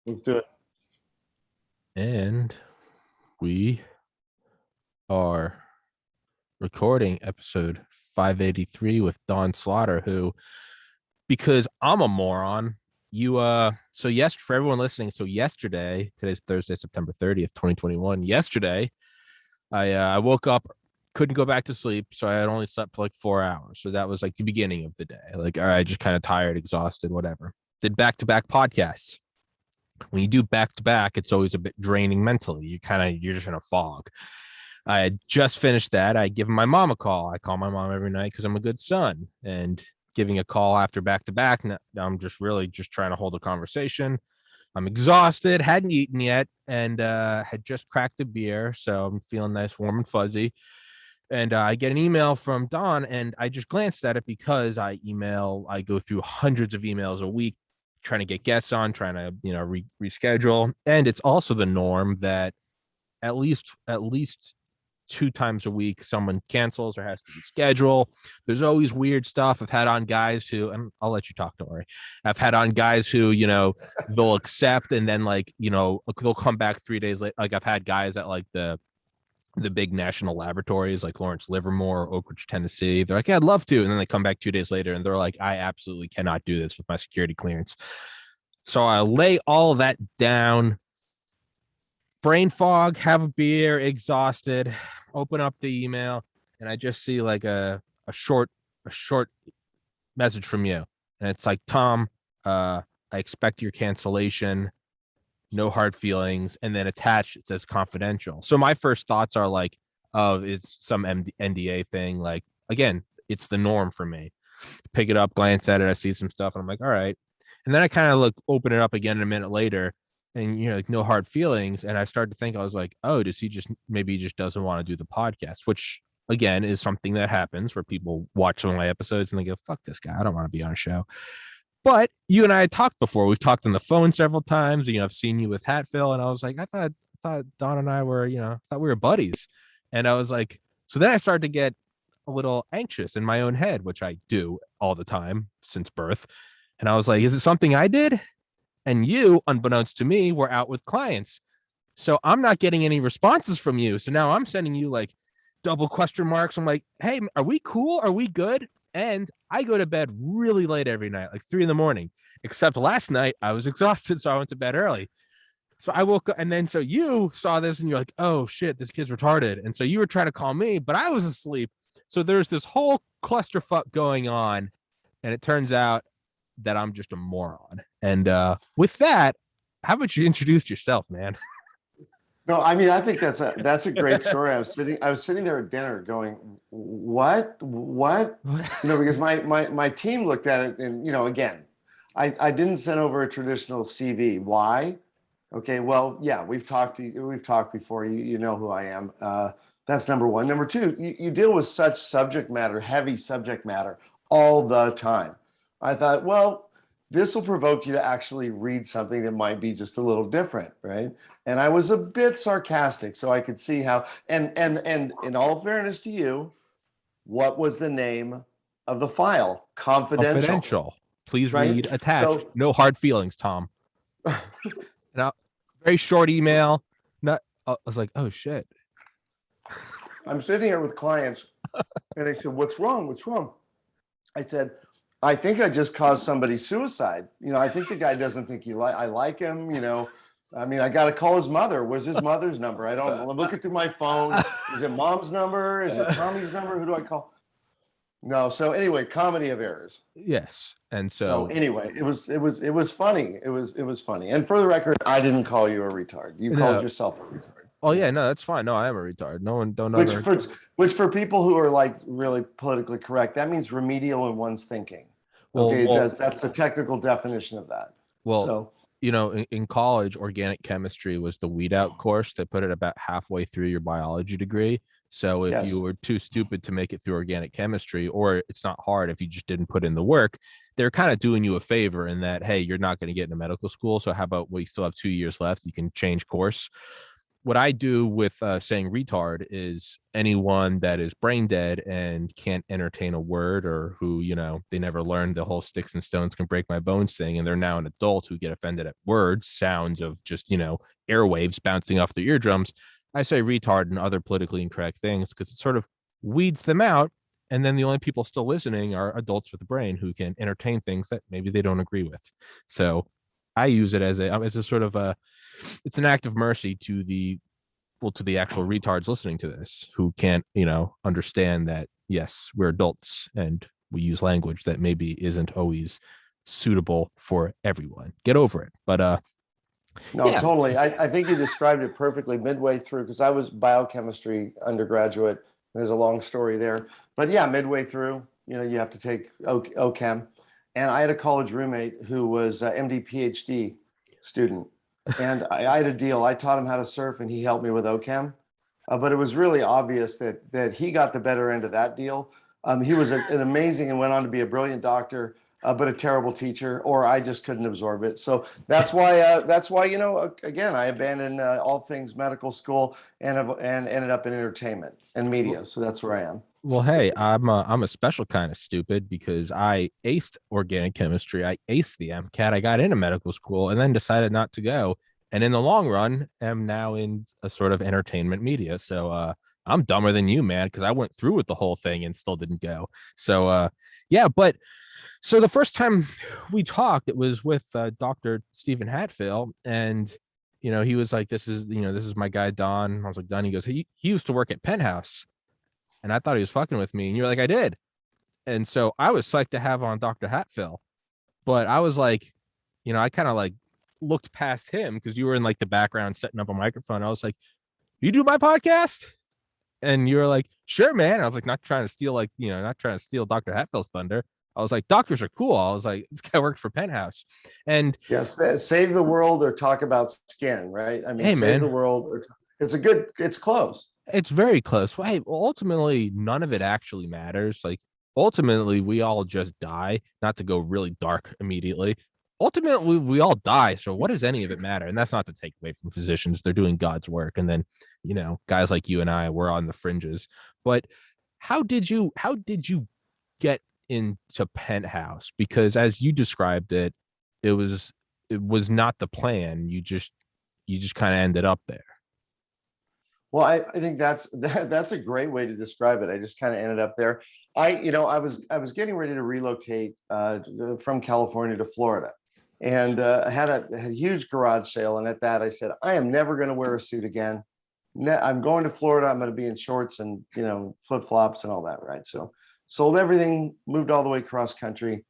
Let's do it. And we are recording episode 583 with Don Slaughter, who, because I'm a moron, for everyone listening, so yesterday, today's Thursday, September 30th, 2021. Yesterday, I woke up, couldn't go back to sleep, so I had only slept for like 4 hours. So that was like the beginning of the day. Like, all right, just kind of tired, exhausted, whatever. Did back-to-back podcasts. When you do back to back, it's always a bit draining mentally. You're just in a fog. I had just finished that. I give my mom a call. I call my mom every night because I'm a good son. And giving a call after back to back, I'm just really just trying to hold a conversation. I'm exhausted, hadn't eaten yet, and had just cracked a beer. So I'm feeling nice, warm, and fuzzy. And I get an email from Don, and I just glanced at it because I go through hundreds of emails a week trying to get guests on, trying to reschedule. And it's also the norm that at least 2 times a week someone cancels or has to reschedule. There's always weird stuff. I've had on guys who, and I'll let you talk, don't worry. I've had on guys who, they'll accept and then they'll come back 3 days later. Like I've had guys at like the big national laboratories like Lawrence Livermore, Oak Ridge, Tennessee. They're like, yeah, I'd love to. And then they come back 2 days later and they're like, I absolutely cannot do this with my security clearance. So I lay all that down, brain fog, have a beer, exhausted, open up the email, and I just see like a short message from you. And it's like, Tom, I expect your cancellation, no hard feelings, and then attached it says confidential. So my first thoughts are like, oh, it's some NDA thing. Like, again, it's the norm for me. Pick it up, glance at it, I see some stuff, and I'm like, all right. And then I kind of open it up again a minute later, and like no hard feelings. And I started to think, I was like, oh, does he just maybe he just doesn't want to do the podcast, which again is something that happens where people watch some of my episodes and they go, fuck this guy, I don't want to be on a show. But you and I had talked before. We've talked on the phone several times. I've seen you with Hatfill, and I was like, I thought Don and I were, thought we were buddies. And I was like, so then I started to get a little anxious in my own head, which I do all the time since birth. And I was like, is it something I did? And you, unbeknownst to me, were out with clients. So I'm not getting any responses from you. So now I'm sending you like double question marks. I'm like, hey, are we cool? Are we good? And I go to bed really late every night, like 3 a.m, except last night I was exhausted. So I went to bed early. So I woke up, and then so you saw this and you're like, oh shit, this kid's retarded. And so you were trying to call me, but I was asleep. So there's this whole clusterfuck going on. And it turns out that I'm just a moron. And with that, how about you introduce yourself, man? No, I mean, I think that's a great story. I was sitting there at dinner going, what? Because my team looked at it and again, I didn't send over a traditional CV. Why? Okay, well, yeah, we've talked before. You know who I am. That's number one. Number two, you deal with such heavy subject matter all the time. I thought, well, this will provoke you to actually read something that might be just a little different, right? And I was a bit sarcastic, so I could see how. And in all fairness to you, what was the name of the file? Confidential, Confidential. Please right? read attached. So No hard feelings, Tom. Now, very short email. Not. I was like, oh shit. I'm sitting here with clients, and they said, "What's wrong? What's wrong?" I said, I think I just caused somebody suicide. I think the guy doesn't think I like him. I mean, I got to call his mother. Where's his mother's number? I don't know. I'm looking through my phone. Is it mom's number? Is it Tommy's number? Who do I call? No. So anyway, comedy of errors. Yes. And So so anyway, it was funny. It was funny. And for the record, I didn't call you a retard. You called no. yourself a retard. Oh yeah, no, that's fine. No, I am a retard. No one don't Which ever. for which for people who are like really politically correct, that means remedial in one's thinking. Well, Okay, it well, does. That's the technical definition of that. well. So In college, organic chemistry was the weed out course. They put it about halfway through your biology degree. So if you yes, were too stupid to make it through organic chemistry, or it's not hard if you just didn't put in the work, they're kind of doing you a favor in that, hey, you're not going to get into medical school. So how about we still have 2 years left? You can change course. what I do with saying retard is anyone that is brain dead and can't entertain a word, or who, they never learned the whole sticks and stones can break my bones thing. And they're now an adult who get offended at words, sounds of just, airwaves bouncing off their eardrums. I say retard and other politically incorrect things because it sort of weeds them out. And then the only people still listening are adults with a brain who can entertain things that maybe they don't agree with. So I use it as a sort of it's an act of mercy to the actual retards listening to this who can't, understand that, yes, we're adults and we use language that maybe isn't always suitable for everyone. Get over it. But No, yeah. totally. I think you described it perfectly midway through, because I was biochemistry undergraduate. There's a long story there. But yeah, midway through, you have to take OChem. And I had a college roommate who was a MD PhD student. And I had a deal. I taught him how to surf and he helped me with OChem. But it was really obvious that he got the better end of that deal. He was an amazing and went on to be a brilliant doctor, but a terrible teacher, or I just couldn't absorb it. So that's why, again, I abandoned all things medical school and ended up in entertainment and media. So that's where I am. Well, hey, I'm a special kind of stupid because I aced organic chemistry. I aced the MCAT. I got into medical school and then decided not to go. And in the long run, am now in a sort of entertainment media. So I'm dumber than you, man, because I went through with the whole thing and still didn't go. So yeah, but so the first time we talked, it was with Dr. Stephen Hatfield, and he was like, "This is my guy Don." I was like, "Don." He goes, "He used to work at Penthouse." And I thought he was fucking with me. And you're like, "I did." And so I was psyched to have on Dr. Hatfield. But I was like, I kind of like looked past him because you were in like the background setting up a microphone. I was like, "You do my podcast?" And you were like, "Sure, man." I was like, not trying to steal not trying to steal Dr. Hatfield's thunder. I was like, doctors are cool. I was like, this guy worked for Penthouse. And Yes, save the world or talk about skin, right? I mean, hey, save the man, world or it's close. it's very close. Well, hey, ultimately, none of it actually matters. Like, ultimately, we all just die. Not to go really dark immediately. Ultimately, we all die. So, what does any of it matter? And that's not to take away from physicians. They're doing God's work. And then, guys like you and I, we're on the fringes. But how did you get into Penthouse? Because as you described it, it was it was not the plan. You just kind of ended up there. Well, I think that's a great way to describe it. I just kind of ended up there. I was getting ready to relocate from California to Florida, and I had a huge garage sale. And at that, I said, I am never going to wear a suit again. I'm going to Florida. I'm going to be in shorts and flip flops and all that, right? So sold everything, moved all the way cross country,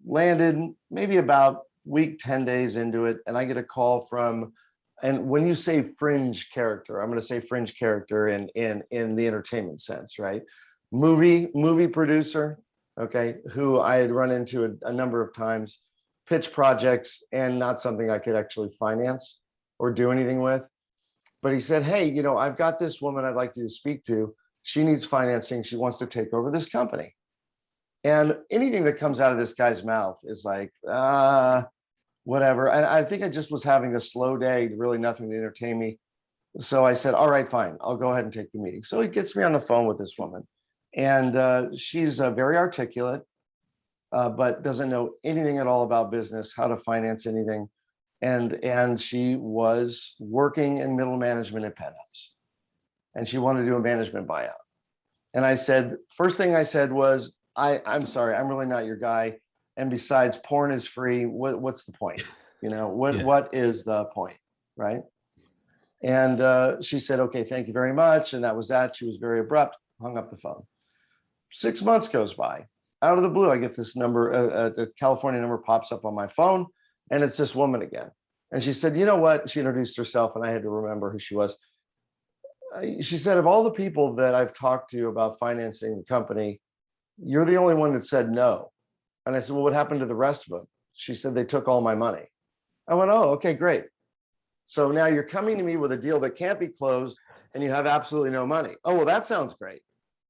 landed maybe about week 10 days into it, and I get a call from, and when you say fringe character, I'm going to say fringe character in the entertainment sense, right? Movie producer, okay, who I had run into a number of times, pitch projects, and not something I could actually finance or do anything with. But he said, "Hey, I've got this woman I'd like you to speak to. She needs financing. She wants to take over this company." And anything that comes out of this guy's mouth is like, whatever. And I think I just was having a slow day, really nothing to entertain me. So I said, all right, fine, I'll go ahead and take the meeting. So he gets me on the phone with this woman. And she's very articulate, but doesn't know anything at all about business, how to finance anything. And she was working in middle management at Penthouse. And she wanted to do a management buyout. And I said, first thing I said was, I'm sorry, I'm really not your guy. And besides, porn is free. What's the point? Yeah. What is the point, right? And she said, "Okay, thank you very much." And that was that. She was very abrupt, hung up the phone. 6 months goes by. Out of the blue, I get this number, the California number pops up on my phone, and it's this woman again. And she said, "You know what?" She introduced herself, and I had to remember who she was. She said, "Of all the people that I've talked to about financing the company, you're the only one that said no." And I said, "Well, what happened to the rest of them?" She said, "They took all my money." I went, "Oh, okay, great. So now you're coming to me with a deal that can't be closed and you have absolutely no money." "Oh, well, that sounds great."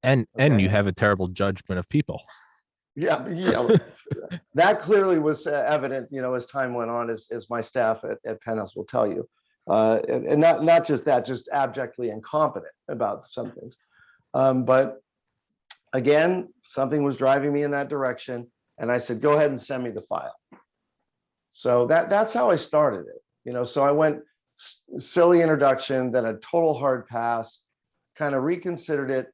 And you Okay. have a terrible judgment of people. Yeah. That clearly was evident, as time went on, as my staff at Penthouse will tell you. and not just that, just abjectly incompetent about some things. But again, something was driving me in that direction, and I said, go ahead and send me the file. So that's how I started it. So I went silly introduction, then a total hard pass, kind of reconsidered it,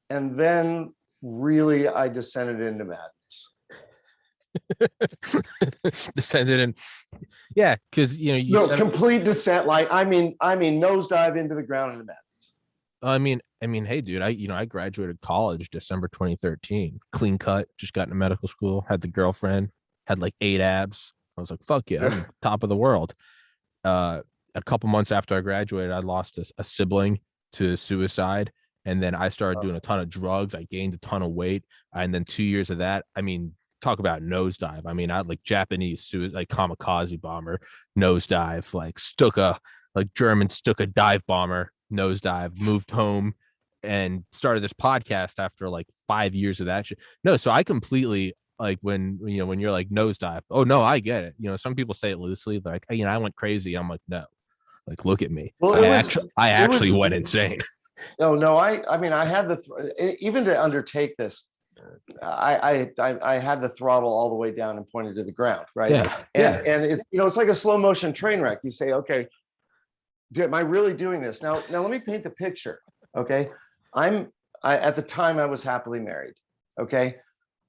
and then really I descended into madness. Descended in, yeah, because you said complete descent. Like I mean, nosedive into the ground into madness. I mean, hey, dude, I graduated college December 2013, clean cut, just got into medical school, had the girlfriend, had like 8 abs. I was like, fuck yeah, I'm top of the world. A couple months after I graduated, I lost a sibling to suicide. And then I started doing a ton of drugs. I gained a ton of weight. And then 2 years of that, I mean, talk about nosedive. I mean, I like Japanese suicide, like kamikaze bomber, nosedive, like German Stuka dive bomber, nosedive, moved home and started this podcast after like 5 years of that shit. No, so I completely like when you're like nosedive. Oh no, I get it. Some people say it loosely, like, I went crazy. I'm like, no, like, look at me. Well, I actually went insane. No, I mean, I had even to undertake this, I had the throttle all the way down and pointed to the ground, right? Yeah. And it's it's like a slow motion train wreck. You say, okay, am I really doing this? Now let me paint the picture. Okay. At the time I was happily married. Okay.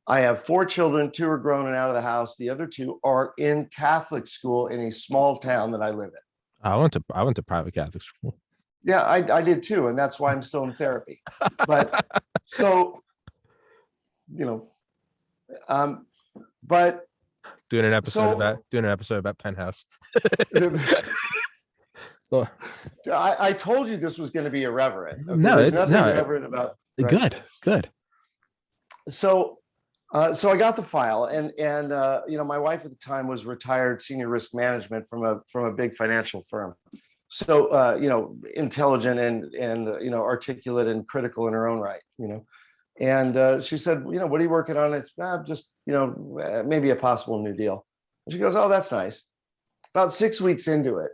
I have 4 children, 2 are grown and out of the house. The other 2 are in Catholic school in a small town that I live in. I went to private Catholic school. Yeah, I did too, and that's why I'm still in therapy. But so, but doing an episode about Penthouse. I told you this was going to be irreverent. Okay? No, there's it's nothing not irreverent about. Right? Good. So I got the file, and my wife at the time was retired senior risk management from a big financial firm. So intelligent and articulate and critical in her own right. And she said, what are you working on? It's just maybe a possible new deal. And she goes, oh, that's nice. About 6 weeks into it,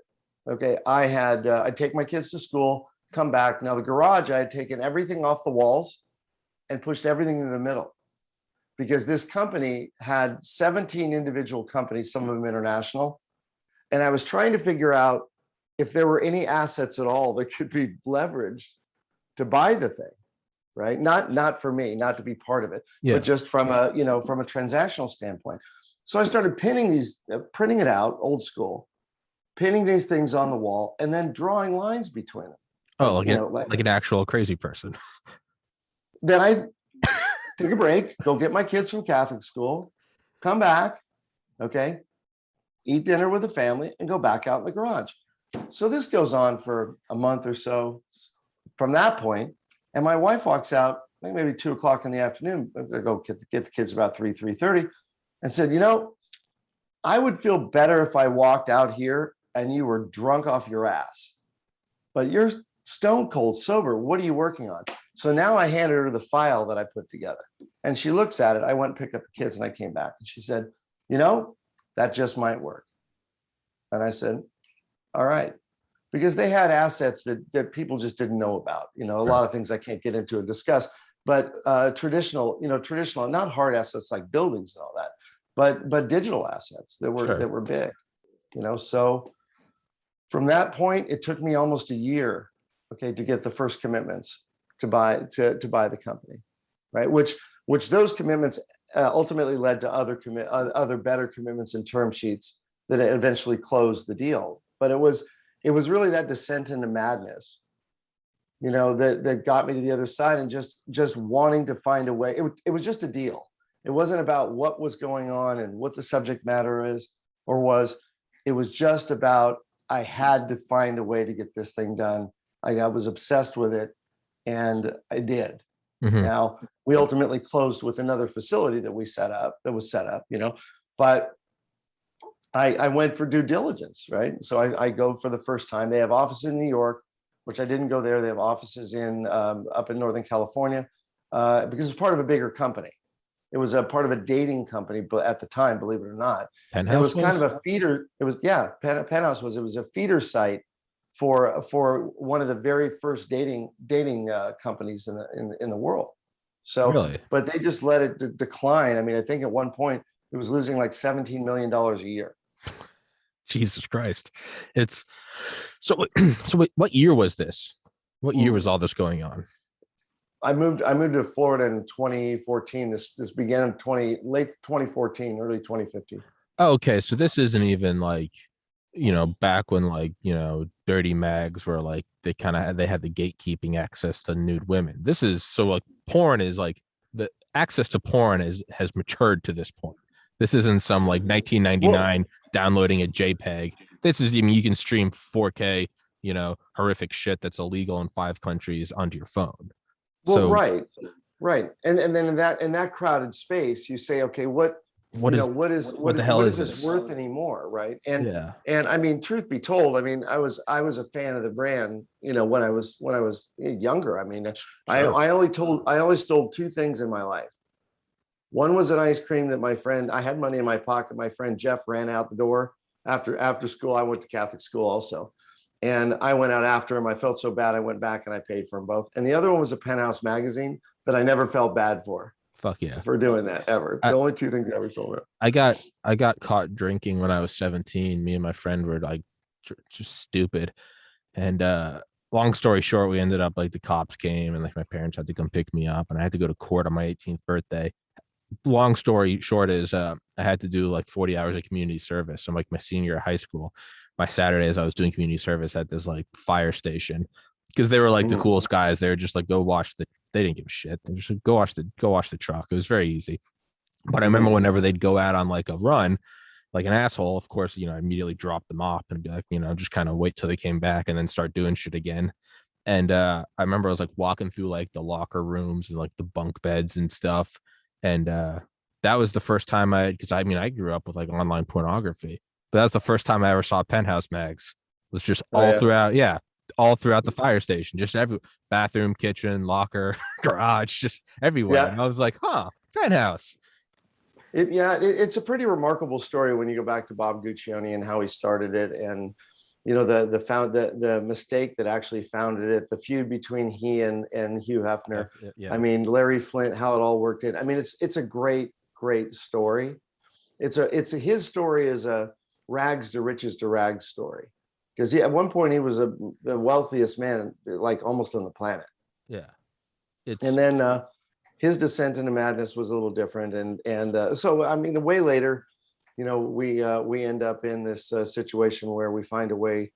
okay, I'd take my kids to school, come back. Now the garage, I had taken everything off the walls and pushed everything in the middle, because this company had 17 individual companies, some of them international. And I was trying to figure out if there were any assets at all that could be leveraged to buy the thing, right? Not for me, not to be part of it, but just from a transactional standpoint. So I started printing it out, old school, pinning these things on the wall, and then drawing lines between them. Oh, like an actual crazy person. Then I take a break, go get my kids from Catholic school, come back, okay, eat dinner with the family, and go back out in the garage. So this goes on for a month or so from that point, and my wife walks out, I think maybe 2 o'clock in the afternoon. I'm gonna go get the kids about 3:30, and said, I would feel better if I walked out here and you were drunk off your ass, but you're stone cold sober. What are you working on? So now I handed her the file that I put together, and she looks at it. I went and picked up the kids, and I came back, and she said, that just might work. And I said, all right, because they had assets that people just didn't know about. A lot of things I can't get into and discuss, but traditional, not hard assets like buildings and all that, but digital assets that were big. So from that point, it took me almost a year, okay, to get the first commitments to buy the company, right? Which those commitments ultimately led to other better commitments and term sheets that eventually closed the deal. But it was really that descent into madness, that got me to the other side, and just wanting to find a way. It was just a deal. It wasn't about what was going on and what the subject matter is or was. It was just about, I had to find a way to get this thing done. I was obsessed with it, and I did. Mm-hmm. Now, we ultimately closed with another facility that was set up, but I went for due diligence, right? So I go for the first time. They have offices in New York, which I didn't go there. They have offices up in Northern California, because it's part of a bigger company. It was a part of a dating company, but at the time, believe it or not, Penthouse, it was kind of a feeder. It was, Penthouse was a feeder site for one of the very first dating companies in the world. So, Really? but they just let it decline. I mean, I think at one point it was losing like $17 million a year. Jesus Christ. It's so what year was this? What year was all this going on? I moved to Florida in 2014. This began in late 2014, early 2015. Oh, okay. So this isn't even like, back when like, dirty mags were like they had the gatekeeping access to nude women. This is so like porn is like the access to porn has matured to this point. This isn't some like 1999 downloading a JPEG. This is, I mean, you can stream 4K, horrific shit that's illegal in 5 countries onto your phone. Well, So right. And then in that crowded space, you say, okay, what the hell is this this worth anymore, right? And yeah. and I mean, truth be told, I mean, I was a fan of the brand, when I was younger. I mean, Sure. I only stole 2 things in my life. One was an ice cream that I had money in my pocket. My friend Jeff ran out the door after school. I went to Catholic school also. And I went out after him. I felt so bad. I went back and I paid for them both. And the other one was a Penthouse magazine that I never felt bad for doing that ever. The only 2 things I ever sold. I got caught drinking when I was 17. Me and my friend were like just stupid. And long story short, we ended up like the cops came and like my parents had to come pick me up and I had to go to court on my 18th birthday. Long story short is I had to do like 40 hours of community service. So like my senior year of high school, my Saturdays I was doing community service at this like fire station because they were like the coolest guys. They were just like, they didn't give a shit. They just like, go watch the truck. It was very easy. But I remember whenever they'd go out on like a run, like an asshole, of course, I immediately drop them off and be like, just kind of wait till they came back and then start doing shit again. And I remember I was like walking through like the locker rooms and like the bunk beds and stuff. And that was the first time because I mean, I grew up with like online pornography, but that was the first time I ever saw Penthouse mags. It was just all throughout the fire station, just every bathroom, kitchen, locker, garage, just everywhere. Yeah. And I was like, Penthouse. It's a pretty remarkable story when you go back to Bob Guccione and how he started it, and the mistake that actually founded it, the feud between he and Hugh Hefner. Yeah. I mean, Larry Flint, how it all worked in. I mean, it's a great story. His story is a rags to riches to rags story, because at one point he was the wealthiest man like almost on the planet. Yeah. And then his descent into madness was a little different, and so I mean, way later, we end up in this situation where we find a way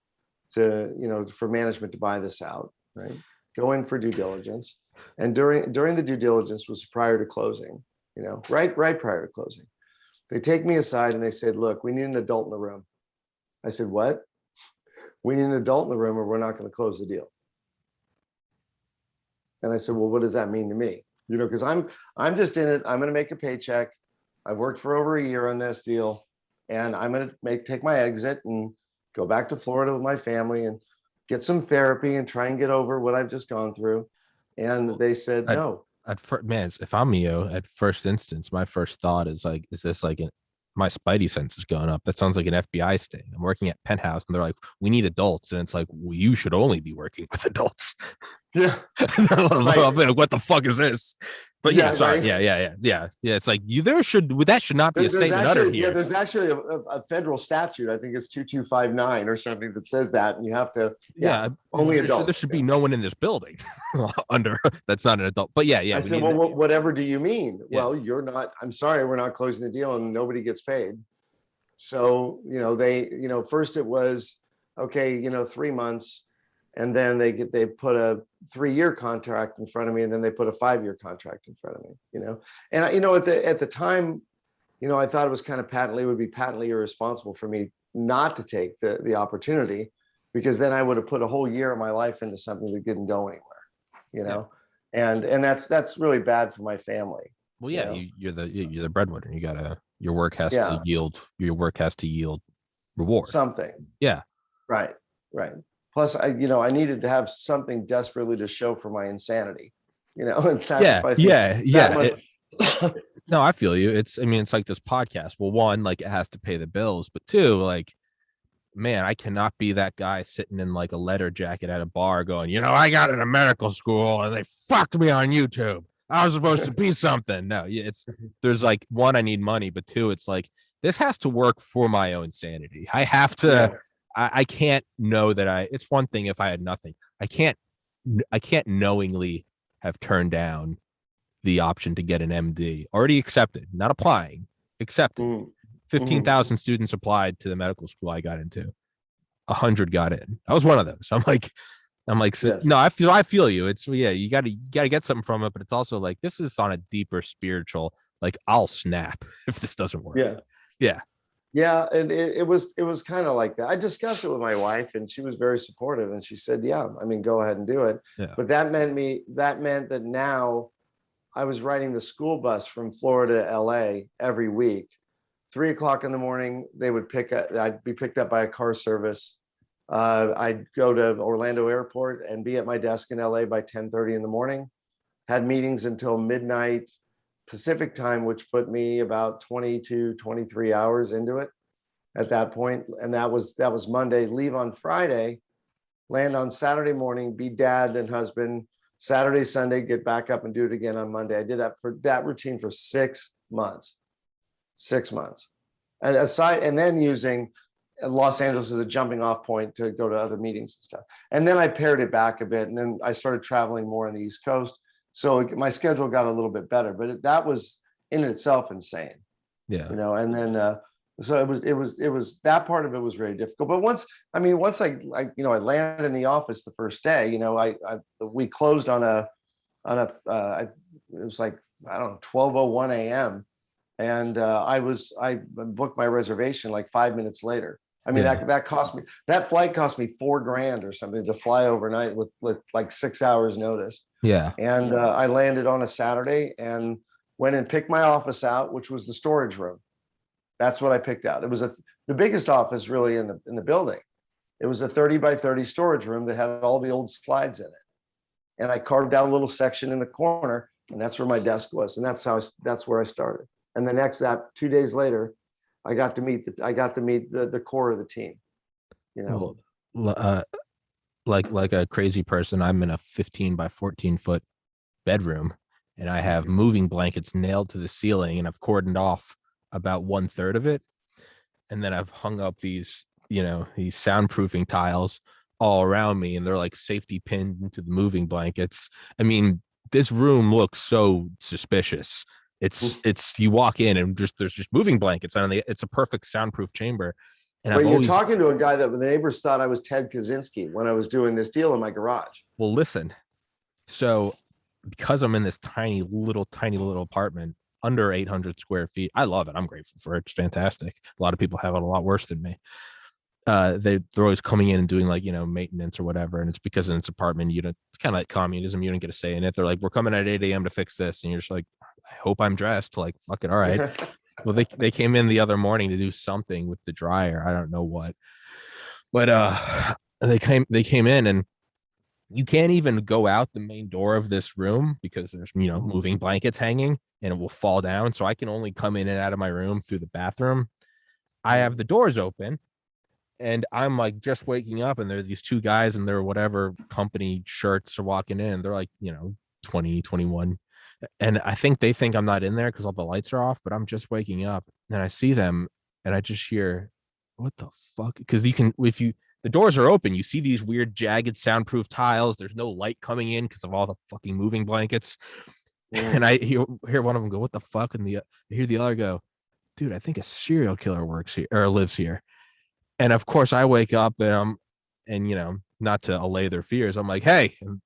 to, for management to buy this out, right? Go in for due diligence, and during the due diligence was prior to closing, right prior to closing, they take me aside and they said, "Look, we need an adult in the room." I said, "What?" "We need an adult in the room, or we're not going to close the deal." And I said, "Well, what does that mean to me?" Because I'm just in it. I'm going to make a paycheck. I've worked for over a year on this deal, and I'm going to take my exit and go back to Florida with my family and get some therapy and try and get over what I've just gone through. And they said no. If I'm you, at first instance, my first thought is like, is this like my spidey sense is going up? That sounds like an FBI sting. I'm working at Penthouse and they're like, we need adults. And it's like, well, you should only be working with adults. Yeah. Like, what the fuck is this? But yeah, sorry. Right. Yeah. It's like that should not be a statement uttered here. Yeah, there's actually a federal statute. I think it's 2259 or something that says that, and you have to. Only adults. There should be no one in this building under that's not an adult. But yeah. I said, well, whatever do you mean? Yeah. Well, you're not. I'm sorry, we're not closing the deal, and nobody gets paid. So they first it was okay, 3 months. And then they put a 3-year contract in front of me, and then they put a 5-year contract in front of me, And at the time, I thought it was kind of would be patently irresponsible for me not to take the opportunity, because then I would have put a whole year of my life into something that didn't go anywhere, and that's really bad for my family. Well, yeah, you're the breadwinner. Your work has to yield reward. Something. Yeah. Right. Plus, I needed to have something desperately to show for my insanity, and sacrifice. Yeah. No, I feel you. It's like this podcast. Well, one, like it has to pay the bills, but two, like man, I cannot be that guy sitting in like a leather jacket at a bar going, I got into medical school and they fucked me on YouTube. I was supposed to be something. No, there's like, one, I need money, but two, it's like, this has to work for my own sanity. I have to, Yeah. I can't know that it's one thing if I had nothing. I can't knowingly have turned down the option to get an MD. Already accepted, not applying, accepted. Mm. 15,000 students applied to the medical school I got into. 100 got in. I was one of those. I'm like, Yes. no, I feel you. It's, yeah, you gotta get something from it, but it's also like, this is on a deeper spiritual, like, I'll snap if this doesn't work. Yeah. Yeah. Yeah, and it was kind of like that. I discussed it with my wife, and she was very supportive, and she said, "Yeah, I mean, go ahead and do it." Yeah. But that meant that now I was riding the school bus from Florida to LA every week. 3 o'clock in the morning, I'd be picked up by a car service. I'd go to Orlando Airport and be at my desk in LA by 10:30 in the morning. Had meetings until midnight Pacific time, which put me about 22, 23 hours into it at that point. And that was Monday. Leave on Friday, land on Saturday morning, be dad and husband. Saturday, Sunday, get back up and do it again on Monday. I did that routine for 6 months. 6 months. And then using Los Angeles as a jumping off point to go to other meetings and stuff. And then I pared it back a bit, and then I started traveling more on the East Coast. So my schedule got a little bit better, but that was in itself insane. Yeah. And then so it was that part of it was very difficult. But once I landed in the office the first day, we closed on it was like, I don't know, 12:01 a.m. And I booked my reservation like 5 minutes later. I mean, that flight cost me $4,000 or something to fly overnight with like 6 hours notice. Yeah. And I landed on a Saturday and went and picked my office out, which was the storage room. That's what I picked out. It was the biggest office really in the building. It was a 30 by 30 storage room that had all the old slides in it. And I carved out a little section in the corner, and that's where my desk was. And that's where I started. And the next 2 days later, I got to meet the core of the team. Like a crazy person, I'm in a 15 by 14 foot bedroom, and I have moving blankets nailed to the ceiling, and I've cordoned off about 1/3 of it. And then I've hung up these soundproofing tiles all around me, and they're like safety pinned into the moving blankets. I mean, this room looks so suspicious. It's you walk in and there's just moving blankets on it. It's a perfect soundproof chamber. And but you're talking to a guy that the neighbors thought I was Ted Kaczynski when I was doing this deal in my garage. Well, listen. So because I'm in this tiny little apartment under 800 square feet, I love it. I'm grateful for it. It's fantastic. A lot of people have it a lot worse than me. They're always coming in and doing like, maintenance or whatever. And it's because in its apartment, it's kind of like communism. You don't get a say in it. They're like, we're coming at 8 a.m. to fix this. And you're just like, I hope I'm dressed. Like, fuck it. All right. Well, they came in the other morning to do something with the dryer. I don't know what, but they came in, and you can't even go out the main door of this room because there's moving blankets hanging, and it will fall down. So I can only come in and out of my room through the bathroom. I have the doors open, and I'm like just waking up, and there are these two guys in their whatever company shirts are walking in. They're like 20, 21. And I think they think I'm not in there because all the lights are off, but I'm just waking up, and I see them, and I just hear, what the fuck? Because the doors are open, you see these weird jagged soundproof tiles. There's no light coming in because of all the fucking moving blankets. And I hear one of them go, what the fuck? And I hear the other go, dude, I think a serial killer works here or lives here. And of course I wake up and not to allay their fears, I'm like, hey, and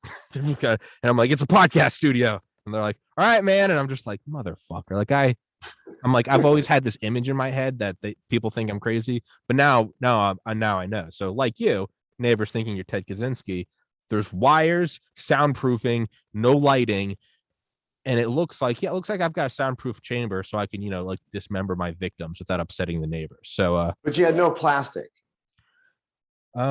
I'm like, it's a podcast studio. And they're like, all right, man. And I'm just like, motherfucker. Like I'm like, I've always had this image in my head that people think I'm crazy, but now I know. So like you, neighbors thinking you're Ted Kaczynski. There's wires, soundproofing, no lighting, and it looks like I've got a soundproof chamber, so I can like dismember my victims without upsetting the neighbors. So, but you had no plastic. You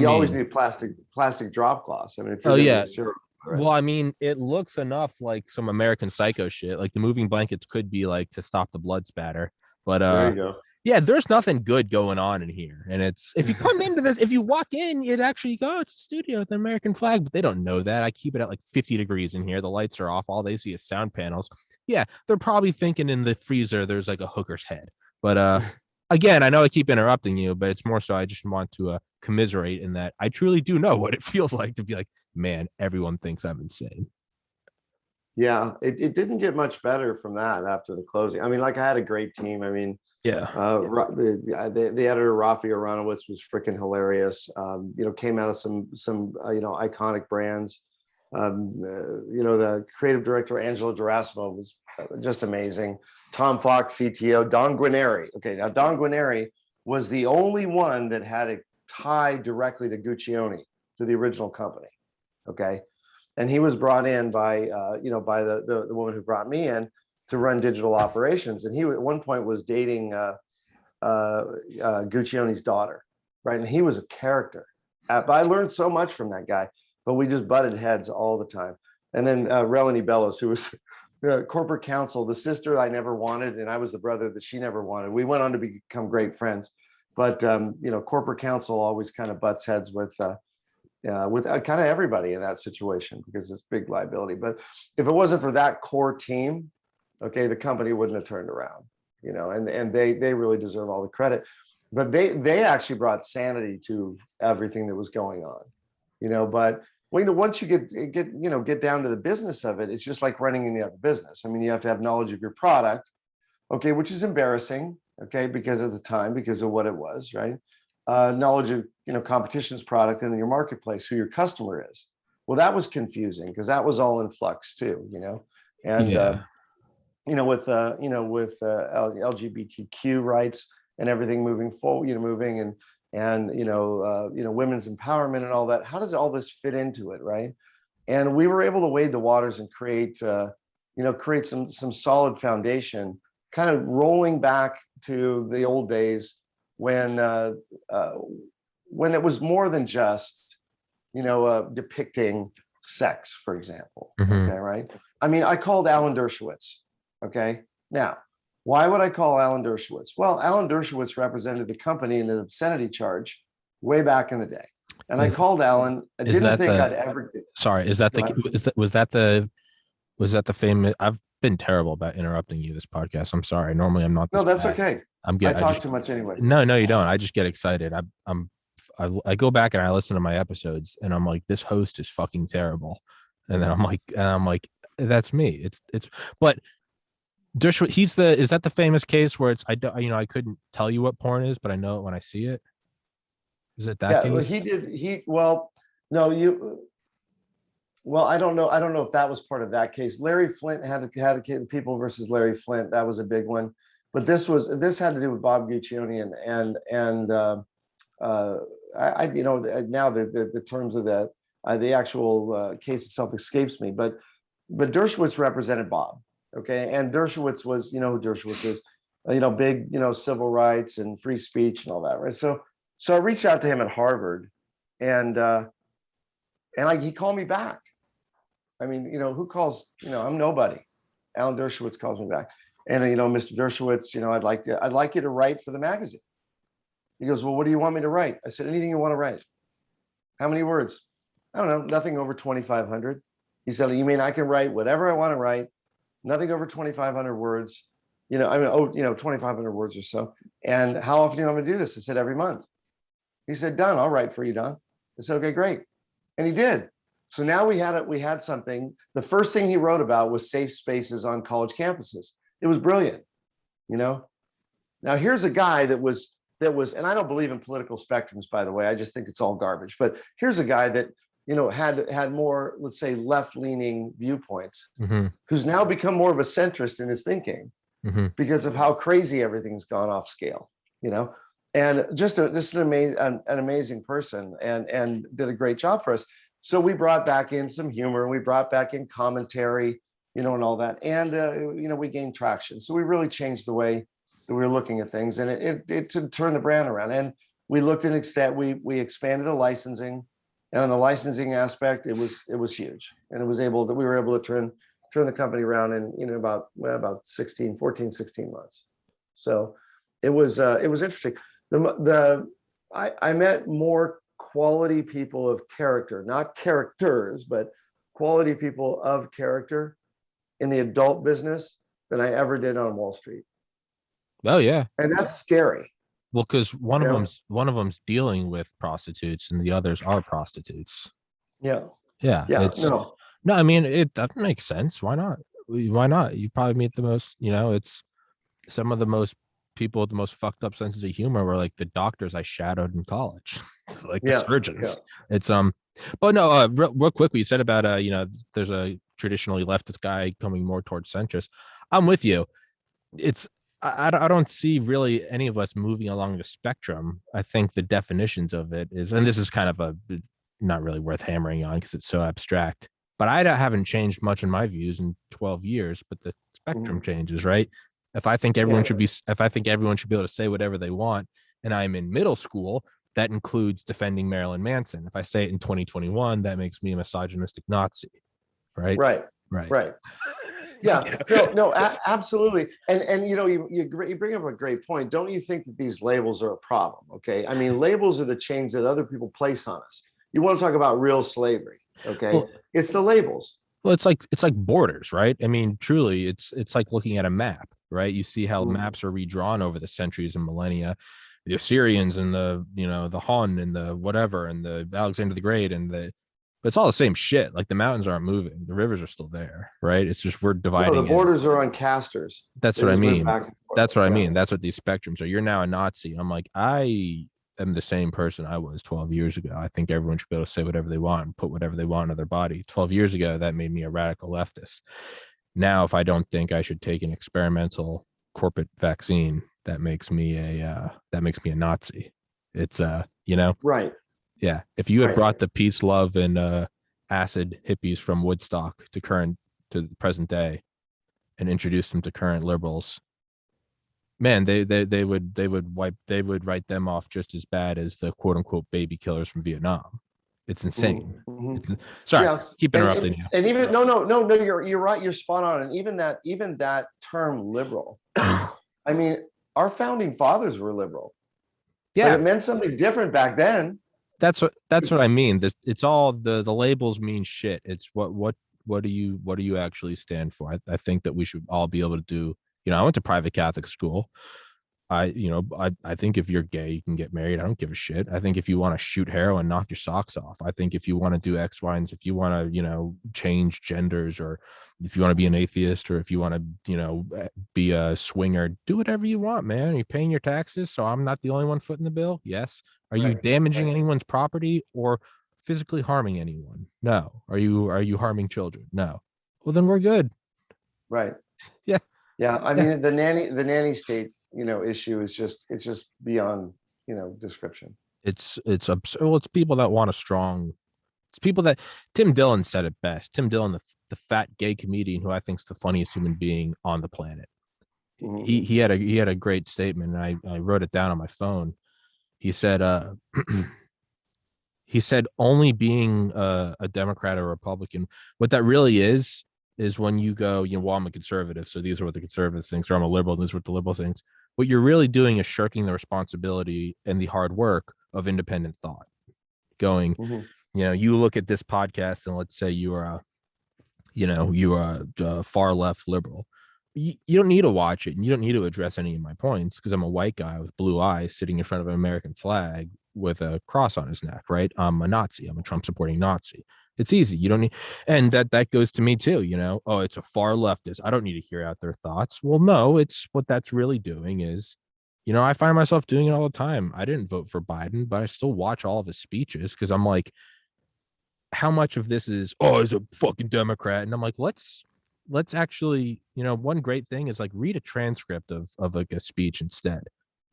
always need plastic drop cloths. I mean, if you're right. Well, I mean, it looks enough like some American Psycho shit. Like the moving blankets could be like to stop the blood spatter, but there you go. Yeah, there's nothing good going on in here. And it's if you come into this, if you walk in, you'd actually go, it's a studio with an American flag, but they don't know that. I keep it at like 50 degrees in here. The lights are off. All they see is sound panels. Yeah, they're probably thinking in the freezer there's like a hooker's head. But again, I know I keep interrupting you, but it's more so I just want to commiserate in that I truly do know what it feels like to be like, man, everyone thinks I'm insane. Yeah, it didn't get much better from that after the closing. I mean, like I had a great team. I mean, Yeah. the editor Rafi Aronowitz was freaking hilarious. Came out of some iconic brands. The creative director Angela Gerasimo was just amazing. Tom Fox, CTO, Don Guarneri. Okay, now Don Guarneri was the only one that had a tie directly to Guccione, to the original company. Okay, and he was brought in by by the woman who brought me in to run digital operations, and he at one point was dating Guccione's daughter, right? And he was a character. But I learned so much from that guy, but we just butted heads all the time. And then Relanie Bellows, who was the corporate counsel, the sister I never wanted, and I was the brother that she never wanted. We went on to become great friends, but corporate counsel always kind of butts heads with kind of everybody in that situation because it's big liability. But if it wasn't for that core team, okay, the company wouldn't have turned around, and they really deserve all the credit. But they actually brought sanity to everything that was going on, but once you get down to the business of it, it's just like running any other business. I mean, you have to have knowledge of your product, okay, which is embarrassing, okay, because of the time, because of what it was, right? Knowledge of competition's product and your marketplace, who your customer is. Well, that was confusing because that was all in flux too, and Yeah. with LGBTQ rights and everything moving forward, moving and women's empowerment and all that. How does all this fit into it, right? And we were able to wade the waters and create some solid foundation, kind of rolling back to the old days when it was more than just depicting sex, for example. Mhm. Okay, right? I mean, I called Alan Dershowitz. Okay, now why would I call Alan Dershowitz? Well, Alan Dershowitz represented the company in an obscenity charge way back in the day, and I called Alan. I Is didn't that think the I'd ever. sorry, is that Go the ahead. was that the famous I've been terrible about interrupting you this podcast. I'm sorry. Normally I'm not No, this that's bad. okay. I'm I good. I talk just too much anyway. no, you don't. I just get excited. I go back and I listen to my episodes and I'm like, this host is fucking terrible. And then I'm like, that's me. It's but Dershowitz, is that the famous case where it's I don't I couldn't tell you what porn is, but I know it when I see it. Is it that Yeah, well, case? he did. Well, no, well, I don't know if that was part of that case. Larry Flint had a case, People versus Larry Flint. That was a big one. But this had to do with Bob Guccione and now the terms of the actual case itself escapes me. But Dershowitz represented Bob. Okay, and Dershowitz was, who Dershowitz is, big, civil rights and free speech and all that, right? So I reached out to him at Harvard, and he called me back. I mean, who calls? I'm nobody. Alan Dershowitz calls me back, and Mr. Dershowitz, I'd like you to write for the magazine. He goes, well, what do you want me to write? I said, anything you want to write. How many words? I don't know, nothing over 2,500. He said, you mean I can write whatever I want to write, nothing over 2,500 words? 2,500 words or so. And how often do you want me to do this? I said, every month. He said, done. I'll write for you, Don. I said, okay, great. And he did. So now we had something. The first thing he wrote about was safe spaces on college campuses. It was brilliant. Now here's a guy that was, and I don't believe in political spectrums, by the way. I just think it's all garbage. But here's a guy that, had more, let's say, left-leaning viewpoints, Mm-hmm. who's now become more of a centrist in his thinking Mm-hmm. because of how crazy everything's gone off scale, and just an amazing person, and did a great job for us. So we brought back in some humor, we brought back in commentary, and all that, and we gained traction. So we really changed the way that we were looking at things, and it turned the brand around. And we looked at extent, we expanded the licensing, and on the licensing aspect, it was huge, and we were able to turn the company around in about 16 months. So It was interesting. I met more quality people of character, not characters, but quality people of character in the adult business than I ever did on Wall Street. Oh yeah. And that's scary. Well, because one You of know? them's dealing with prostitutes and the others are prostitutes. Yeah. Yeah, Yeah. it's No. no, I mean it that makes sense. Why not? Why not? You probably meet the most, it's some of the most people with the most fucked up senses of humor were like the doctors I shadowed in college, like the Yeah. surgeons. Yeah. It's but no, real quick, what you said about there's a traditionally leftist guy coming more towards centrist. I'm with you. It's I don't see really any of us moving along the spectrum. I think the definitions of it is, and this is kind of a not really worth hammering on because it's so abstract. But I haven't changed much in my views in 12 years, but the spectrum changes, right? If I think everyone should be, if I think everyone should be able to say whatever they want, and I'm in middle school, that includes defending Marilyn Manson. If I say it in 2021, that makes me a misogynistic Nazi, right? Right. Right. Right. Yeah. No, absolutely. And you bring up a great point. Don't you think that these labels are a problem? Okay. I mean, labels are the chains that other people place on us. You want to talk about real slavery. Okay. Well, it's the labels. Well, it's like borders, right? I mean, truly, it's like looking at a map, right? You see how maps are redrawn over the centuries and millennia. The Assyrians and the Hun and the whatever and the Alexander the Great but it's all the same shit. Like the mountains aren't moving, the rivers are still there, right? It's just we're dividing. No, the borders are on casters. That's what I mean. That's what I Yeah. mean. That's what these spectrums are. You're now a Nazi. I'm like, I am the same person I was 12 years ago. I think everyone should be able to say whatever they want and put whatever they want in their body. 12 years ago, that made me a radical leftist. Now, if I don't think I should take an experimental corporate vaccine, that makes me a Nazi. It's Right. Yeah. If you had Right. brought the peace, love, and acid hippies from Woodstock to the present day and introduced them to current liberals, man, they would write them off just as bad as the quote unquote baby killers from Vietnam. It's insane. Sorry, Yeah. keep interrupting you. And even no, you're right. You're spot on. And even that term liberal, I mean, our founding fathers were liberal. Yeah, but it meant something different back then. That's what I mean. It's all the labels mean shit. It's what do you actually stand for? I think that we should all be able to do. I went to private Catholic school. I think if you're gay, you can get married. I don't give a shit. I think if you want to shoot heroin, knock your socks off. I think if you want to do X, Y, and if you want to, change genders, or if you want to be an atheist, or if you want to, be a swinger, do whatever you want, man. Are you paying your taxes? So I'm not the only one footing the bill? Yes. Are you damaging anyone's property or physically harming anyone? No. Are you harming children? No. Well, then we're good. Right. Yeah. Yeah. I mean, the nanny state, issue is just beyond, description. It's absurd. Well, it's people that want it's people that Tim Dillon said it best. Tim Dillon, the fat gay comedian who I think is the funniest human being on the planet. Mm-hmm. He had a great statement, and I wrote it down on my phone. He said, only being a Democrat or Republican, what that really is when you go, well, I'm a conservative, so these are what the conservatives think, or I'm a liberal, and these are what the liberal thinks. What you're really doing is shirking the responsibility and the hard work of independent thought. Going, you look at this podcast, and let's say you are a far left liberal. You don't need to watch it, and you don't need to address any of my points because I'm a white guy with blue eyes sitting in front of an American flag with a cross on his neck, right? I'm a Nazi. I'm a Trump supporting Nazi. It's easy. You don't need, and that goes to me too. Oh, it's a far leftist. I don't need to hear out their thoughts. Well, no, it's what that's really doing is, I find myself doing it all the time. I didn't vote for Biden, but I still watch all of his speeches because I'm like, how much of this is, he's a fucking Democrat? And I'm like, let's actually, one great thing is like read a transcript of like a speech instead.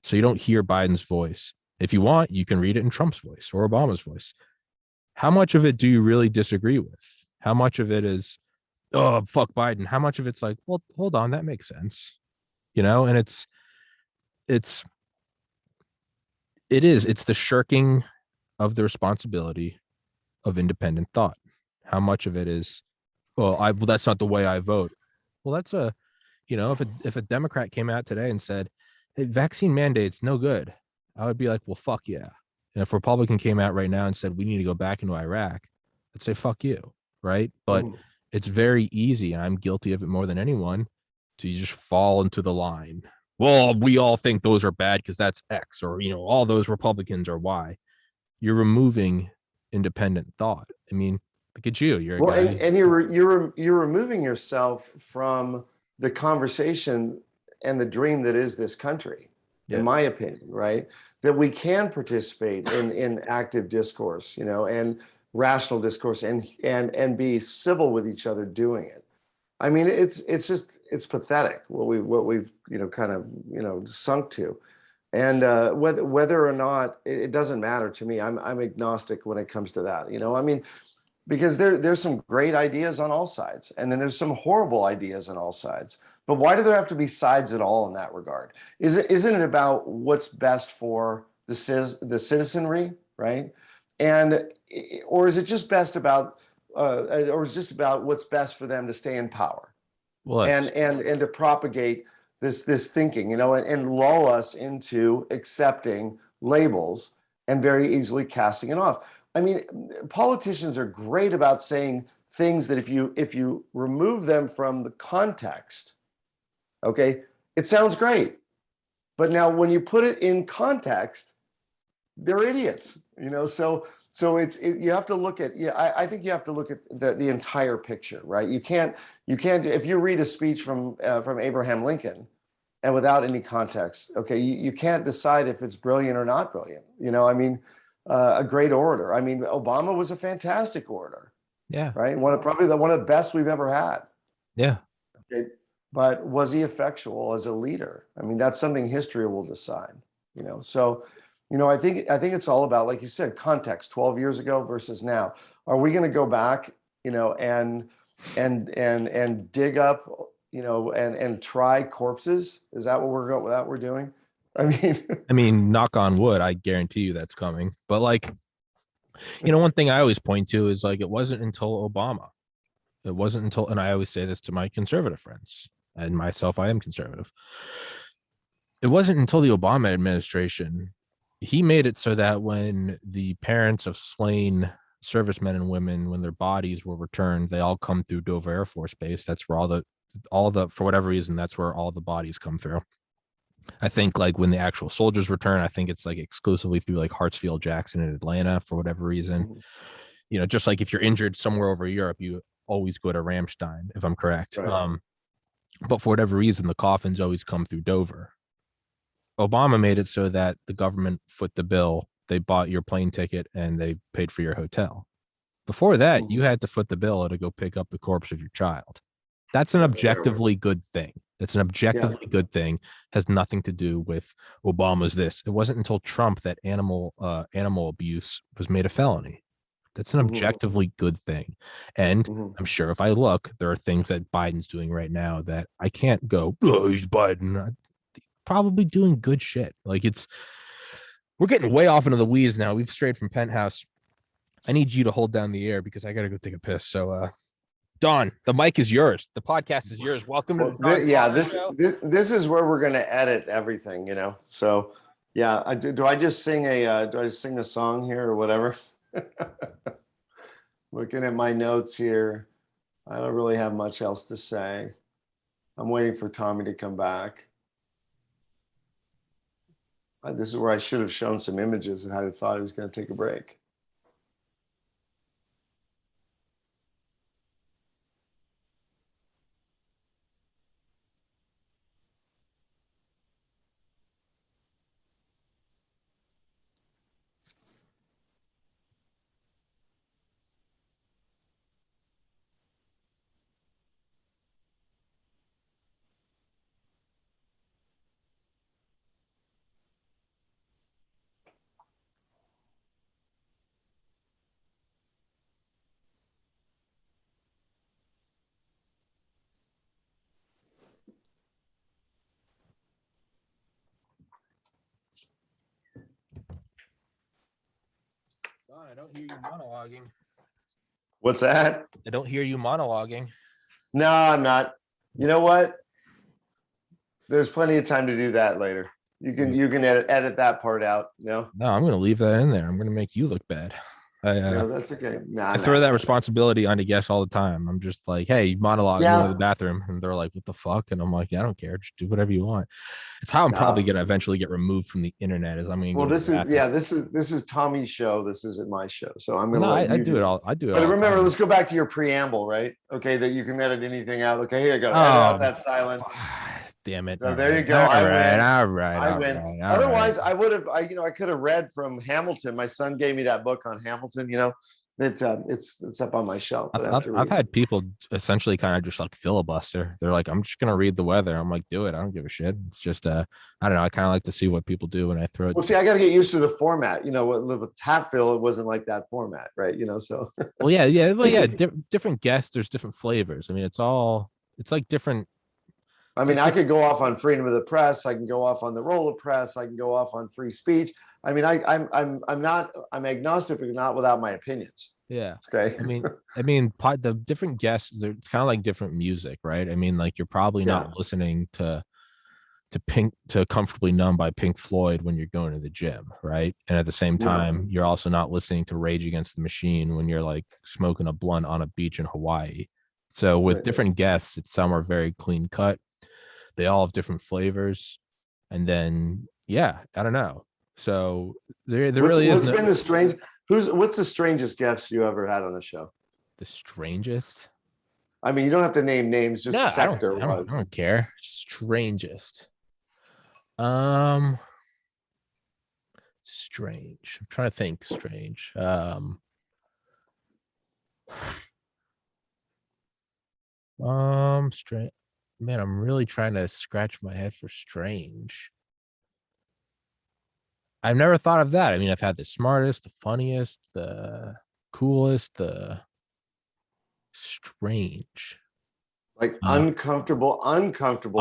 So you don't hear Biden's voice. If you want, you can read it in Trump's voice or Obama's voice. How much of it do you really disagree with? How much of it is, oh, fuck Biden? How much of it's like, well, hold on, that makes sense. And it's the shirking of the responsibility of independent thought. How much of it is, well, that's not the way I vote. Well, that's if a Democrat came out today and said, vaccine mandates, no good. I would be like, well, fuck yeah. And if Republican came out right now and said we need to go back into Iraq, I'd say fuck you, right? But Mhm. it's very easy, and I'm guilty of it more than anyone, to just fall into the line. Well, we all think those are bad because that's X, or all those Republicans are Y. You're removing independent thought. I mean, look at you. You're a Well, guy. and you're removing yourself from the conversation and the dream that is this country, in Yeah. my opinion, right? That we can participate in active discourse, and rational discourse, and be civil with each other doing it. I mean, it's pathetic what we've kind of sunk to. And whether or not it doesn't matter to me. I'm agnostic when it comes to that. I mean, because there's some great ideas on all sides, and then there's some horrible ideas on all sides. But why do there have to be sides at all in that regard? Isn't it about what's best for the citizenry, right? And or is it just best about or is it just about what's best for them to stay in power Well, and to propagate this thinking, and lull us into accepting labels and very easily casting it off. I mean, politicians are great about saying things that if you remove them from the context, okay, it sounds great. But now when you put it in context, they're idiots, so you have to look at, I think you have to look at the entire picture, right? You can't if you read a speech from Abraham Lincoln and without any context, okay, you can't decide if it's brilliant or not brilliant. I mean, a great orator. I mean, Obama was a fantastic orator, yeah. right? One of the best we've ever had. Yeah. Okay? But was he effectual as a leader? I mean, that's something history will decide. So, I think it's all about, like you said, context. 12 years ago versus now. Are we going to go back, and dig up, and try corpses? Is that what we're doing? I mean, I mean, knock on wood, I guarantee you that's coming. But one thing I always point to is it wasn't until Obama. It wasn't until, and I always say this to my conservative friends and myself, I am conservative. It wasn't until the Obama administration, he made it so that when the parents of slain servicemen and women, when their bodies were returned, they all come through Dover Air Force Base. That's where all the for whatever reason, that's where all the bodies come through. I think when the actual soldiers return, I think it's exclusively through Hartsfield Jackson in Atlanta for whatever reason. Just if you're injured somewhere over Europe, you always go to Ramstein, if I'm correct. right. But for whatever reason, the coffins always come through Dover. Obama made it so that the government foot the bill. They bought your plane ticket and they paid for your hotel. Before that, you had to foot the bill to go pick up the corpse of your child. That's an That's terrible. objectively good thing. It's an objectively good thing. Has nothing to do with Obama's this. It wasn't until Trump that animal abuse was made a felony. That's an objectively good thing. And I'm sure if I look, there are things that Biden's doing right now that I can't go, oh, he's Biden. Probably doing good shit. We're getting way off into the weeds now. We've strayed from Penthouse. I need you to hold down the air because I got to go take a piss. So, Don, the mic is yours. The podcast is yours. Welcome to the show. This is where we're going to edit everything, So, yeah, do I just sing a song here or whatever? Looking at my notes here, I don't really have much else to say. I'm waiting for Tommy to come back. This is where I should have shown some images and I thought he was going to take a break. Don, I don't hear you monologuing. What's that? I don't hear you monologuing. No, I'm not. You know what? There's plenty of time to do that later. You can edit that part out. No, No, I'm gonna leave that in there. I'm gonna make you look bad. no, that's okay. Nah, I throw that nah. responsibility onto guests all the time. I'm just like, hey, monologue, go to the Yeah, bathroom. And they're like, what the fuck? And I'm like, yeah, I don't care. Just do whatever you want. It's how I'm probably no. gonna eventually get removed from the internet is I'm gonna go Well, to the bathroom. this is Tommy's show. This isn't my show. So I'm Well, gonna no, let I you do it do. all. I do it But all the remember, time. let's go back to your preamble, right? Okay, that you can edit anything out. Okay, here you go. Edit out Oh, that silence. damn it. So All there you right. go. I win. All right. I All win. right. All right. Otherwise, I would have. I could have read from Hamilton. My son gave me that book on Hamilton. That it's up on my shelf. But I have to I've read it. had people essentially kind of just like filibuster. They're like, I'm just gonna read the weather. I'm like, do it. I don't give a shit. It's just I don't know. I kind of like to see what people do when I throw it. Well, see, I got to get used to the format. With Hatfield, it wasn't like that format, right? So Well, yeah. Different guests, there's different flavors. I mean, it's like different. I mean, I could go off on freedom of the press. I can go off on the role of press. I can go off on free speech. I mean, I'm agnostic, but not without my opinions. Yeah. Okay. The different guests, they're kind of like different music, right? I mean, like you're probably Yeah. not listening to Comfortably Numb by Pink Floyd when you're going to the gym, right? And at the same No. time, you're also not listening to Rage Against the Machine when you're like smoking a blunt on a beach in Hawaii. So with Right. different guests, some are very clean cut. They all have different flavors. And then yeah, I don't know. So there really is been the strange what's the strangest guest you ever had on the show? The strangest. I mean, you don't have to name names, just No, sector I don't care. Strangest. Strange. I'm trying to think. Strange. Strange. Man, I'm really trying to scratch my head for strange. I've never thought of that. I mean, I've had the smartest, the funniest, the coolest, the strange. like uncomfortable uncomfortable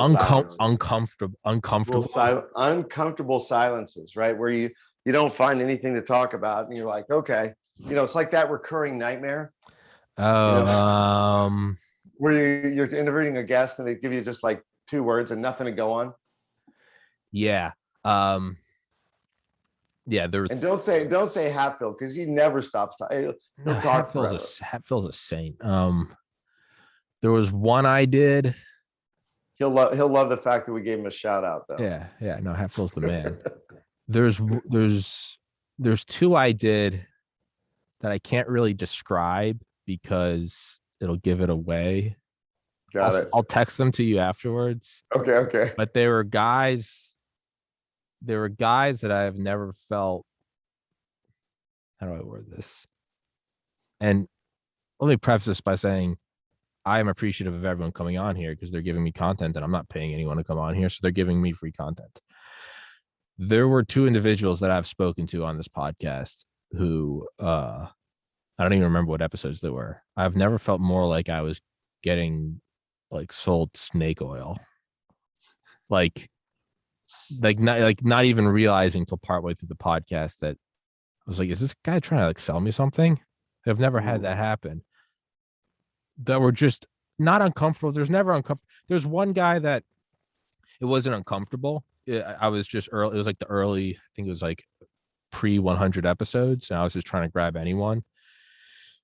silences, right? Where you don't find anything to talk about, and you're like, okay, it's like that recurring nightmare. Oh, where you're interviewing a guest and they give you just like 2 words and nothing to go on. Yeah. Yeah, there's and don't say Hatfield because he never stops talking. He'll talk forever. Hatfield's a saint. There was one I did. He'll love the fact that we gave him a shout out though. Yeah. No, Hatfield's the man. there's 2 I did that I can't really describe because it'll give it away. Got it. I'll text them to you afterwards. Okay. But they were guys that I have never felt. How do I word this? And let me preface this by saying I am appreciative of everyone coming on here because they're giving me content and I'm not paying anyone to come on here. So they're giving me free content. There were 2 individuals that I've spoken to on this podcast who I don't even remember what episodes they were. I've never felt more like I was getting like sold snake oil. Like not even realizing till partway through the podcast that I was like, is this guy trying to like sell me something? I've never had that happen. That were just not uncomfortable. There's never uncomfortable. There's one guy that it wasn't uncomfortable. I was just early. It was like the early, I think it was like pre 100 episodes. And I was just trying to grab anyone.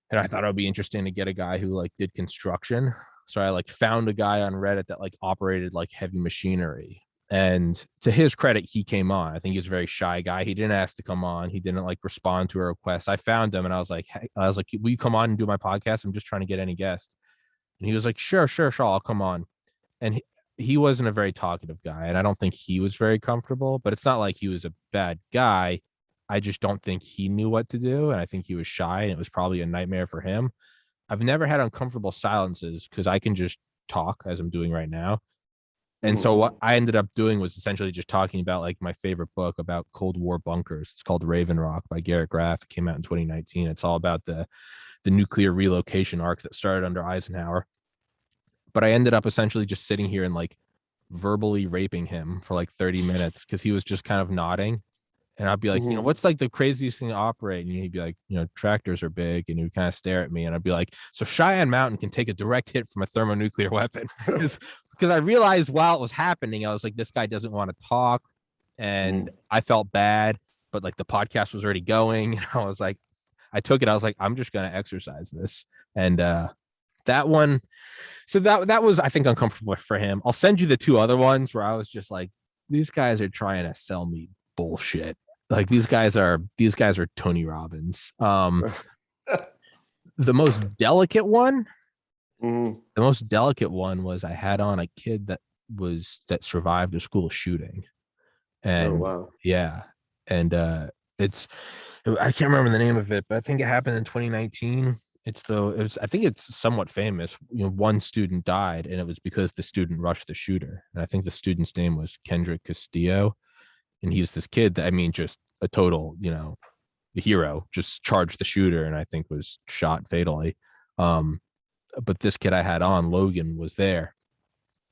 And I thought it would be interesting to get a guy who like did construction. So I like found a guy on Reddit that like operated like heavy machinery. And to his credit, he came on. I think he was a very shy guy. He didn't ask to come on. He didn't like respond to a request. I found him and I was like, will you come on and do my podcast? I'm just trying to get any guest. And he was like, sure. I'll come on. And he wasn't a very talkative guy. And I don't think he was very comfortable, but it's not like he was a bad guy. I just don't think he knew what to do. And I think he was shy and it was probably a nightmare for him. I've never had uncomfortable silences because I can just talk as I'm doing right now. And so what I ended up doing was essentially just talking about like my favorite book about Cold War bunkers. It's called Raven Rock by Garrett Graff. It came out in 2019. It's all about the nuclear relocation arc that started under Eisenhower. But I ended up essentially just sitting here and like verbally raping him for like 30 minutes because he was just kind of nodding. And I'd be like, what's like the craziest thing to operate? And he'd be like, tractors are big. And he would kind of stare at me. And I'd be like, so Cheyenne Mountain can take a direct hit from a thermonuclear weapon. Because I realized while it was happening, I was like, this guy doesn't want to talk. and I felt bad, but like the podcast was already going. I was like, I took it. I was like, I'm just going to exercise this. And that one, so that was, I think, uncomfortable for him. I'll send you the two other ones where I was just like, these guys are trying to sell me bullshit. Like these guys are Tony Robbins. The most delicate one, was I had on a kid that survived a school shooting. And wow. yeah, and it's, I can't remember the name of it, but I think it happened in 2019. I think it's somewhat famous. One student died, and it was because the student rushed the shooter. And I think the student's name was Kendrick Castillo, and he's this kid that, I mean, just a total, the hero, just charged the shooter, and I think was shot fatally. But this kid I had on, Logan, was there,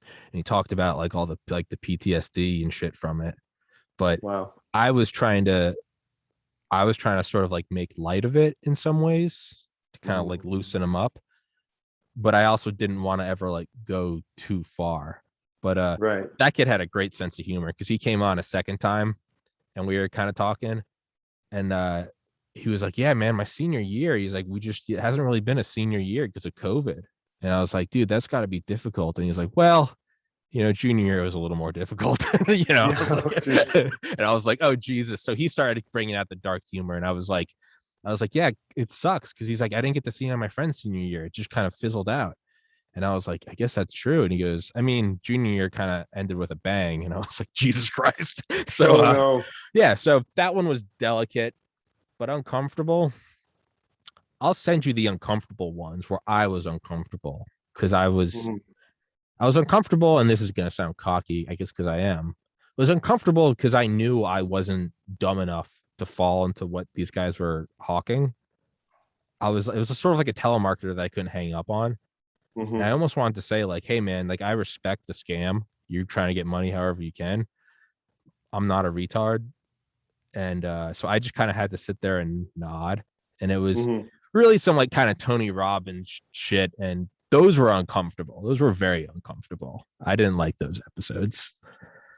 and he talked about like all the PTSD and shit from it. But wow. I was trying to sort of like make light of it in some ways to kind of like loosen him up. But I also didn't want to ever like go too far. But Right. that kid had a great sense of humor because he came on a second time and we were kind of talking, and he was like, yeah, man, my senior year, he's like, it hasn't really been a senior year because of COVID. And I was like, dude, that's got to be difficult. And he's like, well, junior year was a little more difficult, Yeah, and I was like, oh, Jesus. So he started bringing out the dark humor, and I was like, yeah, it sucks. Cause he's like, I didn't get to see it on my friend's senior year. It just kind of fizzled out. And I was like, I guess that's true. And he goes, I mean, junior year kind of ended with a bang. And I was like, Jesus Christ. So, no. Yeah. So that one was delicate, but uncomfortable. I'll send you the uncomfortable ones where I was uncomfortable because I was uncomfortable, and this is going to sound cocky, I guess, because I am. I was uncomfortable because I knew I wasn't dumb enough to fall into what these guys were hawking. It was sort of like a telemarketer that I couldn't hang up on. And I almost wanted to say like, hey, man, like I respect the scam. You're trying to get money however you can. I'm not a retard. And so I just kind of had to sit there and nod. And it was really some like kind of Tony Robbins shit. And those were uncomfortable. Those were very uncomfortable. I didn't like those episodes.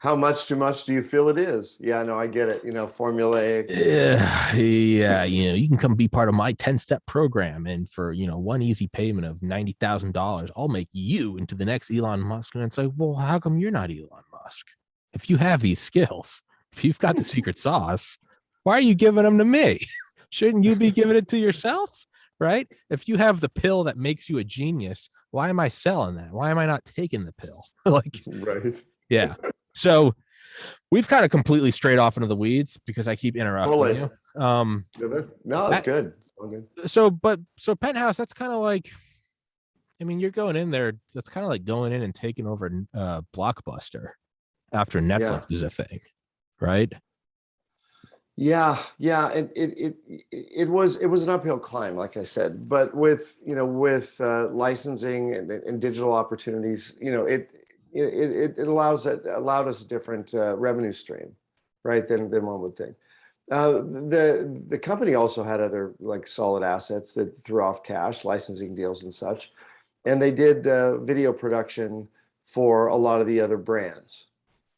How much too much do you feel it is? Yeah, no, I get it. Formulaic. Yeah. You can come be part of my 10-step program. And for, one easy payment of $90,000, I'll make you into the next Elon Musk. And it's like, well, how come you're not Elon Musk? If you have these skills, if you've got the secret sauce, why are you giving them to me? Shouldn't you be giving it to yourself? Right? If you have the pill that makes you a genius, why am I selling that? Why am I not taking the pill? Right. Yeah. So we've kind of completely strayed off into the weeds because I keep interrupting you. No, it's good. It's all good. So Penthouse, that's kind of like, I mean, you're going in there. That's kind of like going in and taking over Blockbuster after Netflix is a thing, right? Yeah. It was an uphill climb, like I said, but with licensing and digital opportunities, it allowed us a different revenue stream, right? Than one would think. The company also had other like solid assets that threw off cash, licensing deals and such, and they did video production for a lot of the other brands,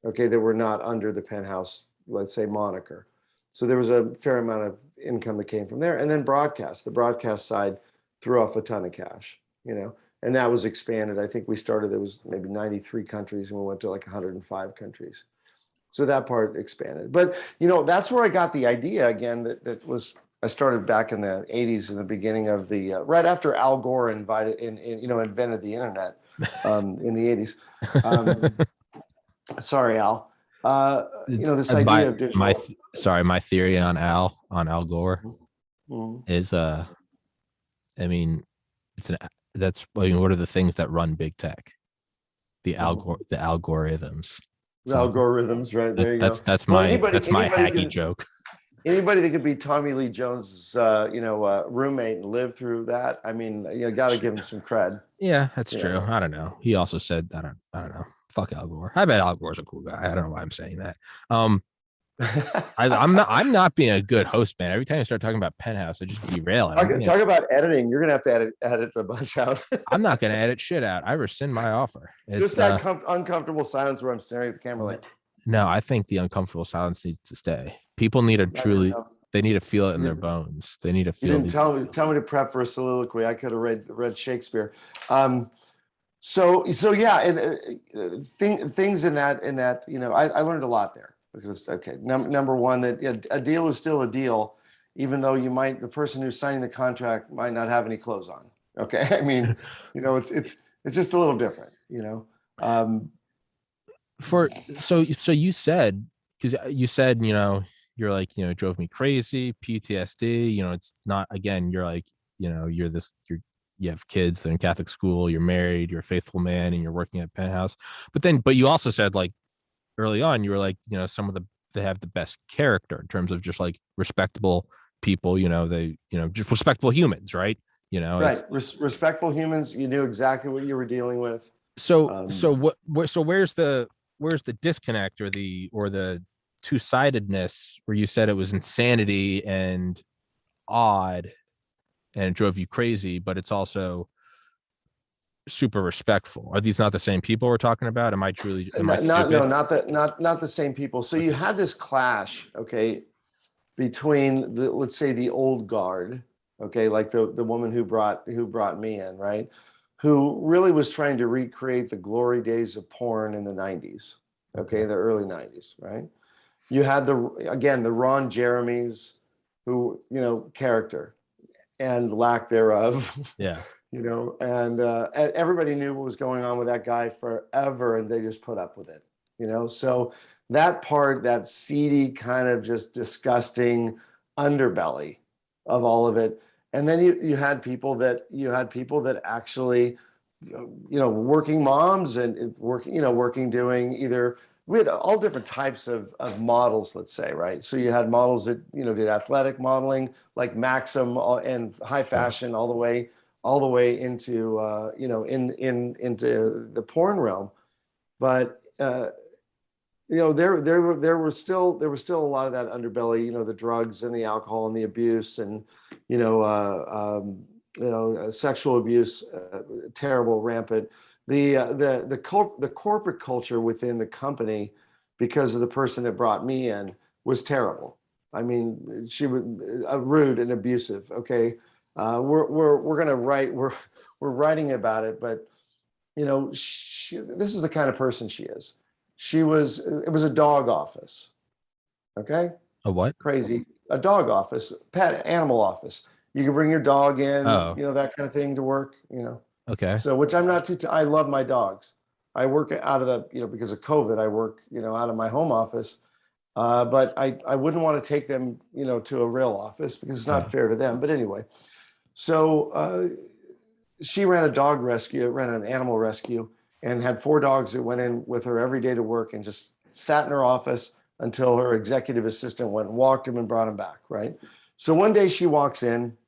okay, that were not under the Penthouse, let's say, moniker. So there was a fair amount of income that came from there, and then broadcast. The broadcast side threw off a ton of cash, and that was expanded. I think we started, there was maybe 93 countries, and we went to like 105 countries. So that part expanded. But, that's where I got the idea again, I started back in the 80s, in the beginning of the, right after Al Gore invented the internet in the 80s. Sorry, Al. This idea of digital. My theory on Al Gore is, I mean, what are the things that run big tech? The algorithms. The algorithms, right? There you go. That's my hacky joke. Anybody that could be Tommy Lee Jones's, roommate and live through that. I mean, you got to give him some cred. Yeah, that's true. I don't know. He also said, I don't know. Fuck Al Gore. I bet Al Gore's a cool guy. I don't know why I'm saying that. I'm not being a good host, man. Every time I start talking about Penthouse, I just derail it. Talk about editing. You're gonna have to edit a bunch out. I'm not gonna edit shit out. I rescind my offer. Just that uncomfortable silence where I'm staring at the camera like. No, I think the uncomfortable silence needs to stay. People need to I didn't truly, know. they need to feel it in You their didn't, bones. They need to you feel didn't these. tell me to prep for a soliloquy. I could have read Shakespeare. Um, so yeah, and things in that I learned a lot there because okay, number one that a deal is still a deal, even though the person who's signing the contract might not have any clothes on. Okay, I mean, it's just a little different, Um, For so you said, because you said, you're like, it drove me crazy, PTSD. It's not, again, you're like, you have kids, they're in Catholic school, you're married, you're a faithful man, and you're working at Penthouse. But you also said, like, early on, you were like, some of they have the best character in terms of just like respectable people, just respectable humans, right? It's right, respectful humans. You knew exactly what you were dealing with. so Um, so where's the disconnect or the two-sidedness where you said it was insanity and odd and it drove you crazy, but it's also super respectful? Are these not the same people we're talking about? Am I not no, stupid? not the same people. So you Okay. had this clash, okay, between let's say the old guard, okay, like the woman who brought me in, right? Who really was trying to recreate the glory days of porn in the 90s, okay, Okay. the early 90s, right? You had the Ron Jeremy's who, character and lack thereof, Yeah. and everybody knew what was going on with that guy forever, and they just put up with it. So that part, that seedy kind of just disgusting underbelly of all of it, and then you had people that actually, working moms and working doing either. We had all different types of models, let's say, right? So you had models that did athletic modeling, like Maxim, and high Sure. fashion, all the way into into the porn realm. But there was still a lot of that underbelly, the drugs and the alcohol and the abuse, and sexual abuse, terrible, rampant. The corporate culture within the company, because of the person that brought me in, was terrible. I mean, she was rude and abusive. Okay, we're gonna write we're writing about it, but this is the kind of person she is. It was a dog office. Okay, A what? crazy. A dog office, pet animal office. You can bring your dog in, Oh, that kind of thing to work, okay. So, which I'm not I love my dogs. I work out of because of COVID, I work, out of my home office. But I wouldn't want to take them, to a real office because it's not Yeah. fair to them. But anyway, so she ran an animal rescue, and had 4 dogs that went in with her every day to work and just sat in her office until her executive assistant went and walked him and brought him back, right? So one day she walks in,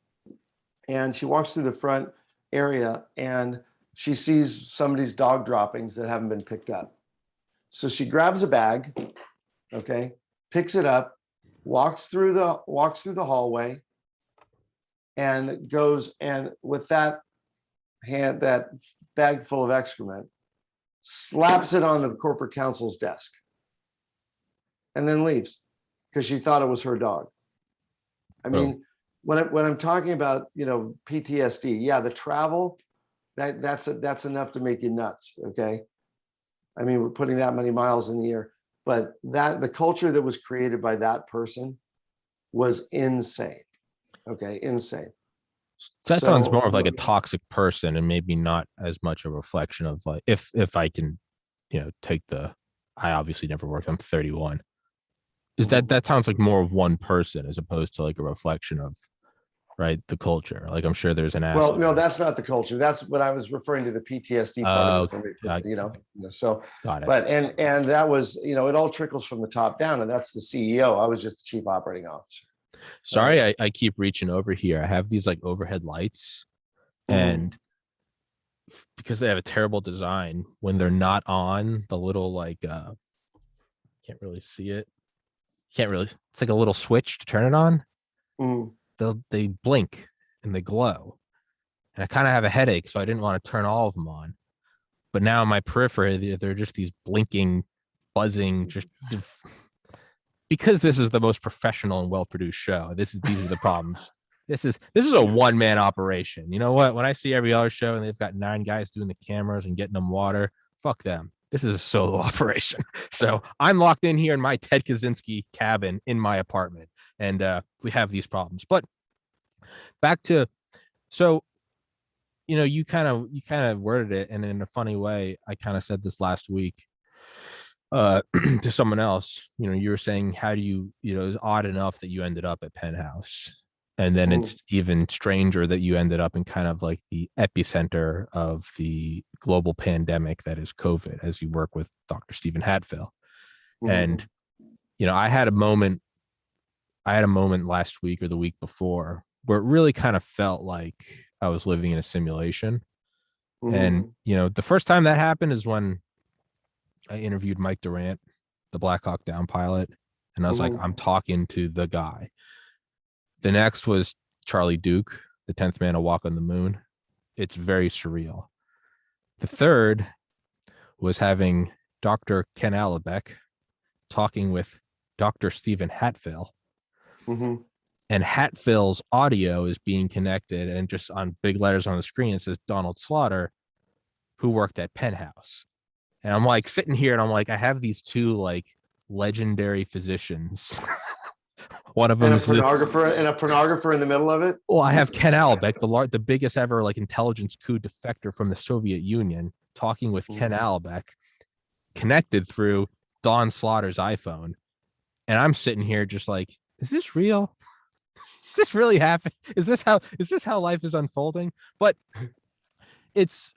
and she walks through the front area, and she sees somebody's dog droppings that haven't been picked up. So she grabs a bag, okay, picks it up, walks through the hallway, and goes, and with that bag full of excrement, slaps it on the corporate counsel's desk, and then leaves because she thought it was her dog. I Boom. mean, when I'm talking about PTSD, yeah, the travel, that's enough to make you nuts. Okay, I mean, we're putting that many miles in the air, but the culture that was created by that person was insane. Okay, insane. That sounds So more of like a toxic person and maybe not as much a reflection of like if I can, take I obviously never worked. I'm 31. Is mhm. that sounds like more of one person as opposed to like a reflection of, right, the culture. Like I'm sure there's an Well, asshole. no, that's not the culture. That's what I was referring to, the PTSD part of it for me. I So, got it. but and that was, it all trickles from the top down, and that's the CEO. I was just the chief operating officer, right? Sorry, I keep reaching over here. I have these like overhead lights, Mhm. and because they have a terrible design, when they're not on, the little like can't really see it. Can't really. It's like a little switch to turn it on. Mhm. They blink and they glow, and I kind of have a headache, so I didn't want to turn all of them on. But now in my periphery, they're just these blinking buzzing, because this is the most professional and well-produced show. These are the problems. This is a one-man operation. You know what? When I see every other show and they've got 9 guys doing the cameras and getting them water, fuck them. This is a solo operation. So I'm locked in here in my Ted Kaczynski cabin in my apartment, and we have these problems. But back to, so you kind of worded it, and in a funny way, I kind of said this last week to someone else. You were saying, how do it's odd enough that you ended up at Penthouse, and then it's even stranger that you ended up in kind of like the epicenter of the global pandemic that is COVID, as you work with Dr. Stephen Hatfill. And I had a moment last week or the week before where it really kind of felt like I was living in a simulation. And the first time that happened is when I interviewed Mike Durant, the Black Hawk Down pilot, and I was like, I'm talking to the guy. The next was Charlie Duke, the 10th man to walk on the moon. It's very surreal. The third was having Dr. Ken Alabek talking with Dr. Stephen Hatfill. And Hatfill's audio is being connected, and just on big letters on the screen, it says Donald Slaughter, who worked at Penthouse. And I'm like sitting here and I'm like, I have these 2 like legendary physicians. One of them and a pornographer in the middle of it. Well, I have Ken Alabek, the biggest ever like intelligence coup defector from the Soviet Union, talking with Ken Alabek, connected through Don Slaughter's iPhone. And I'm sitting here just like, is this real? Is this really happening? Is this how life is unfolding? But it's,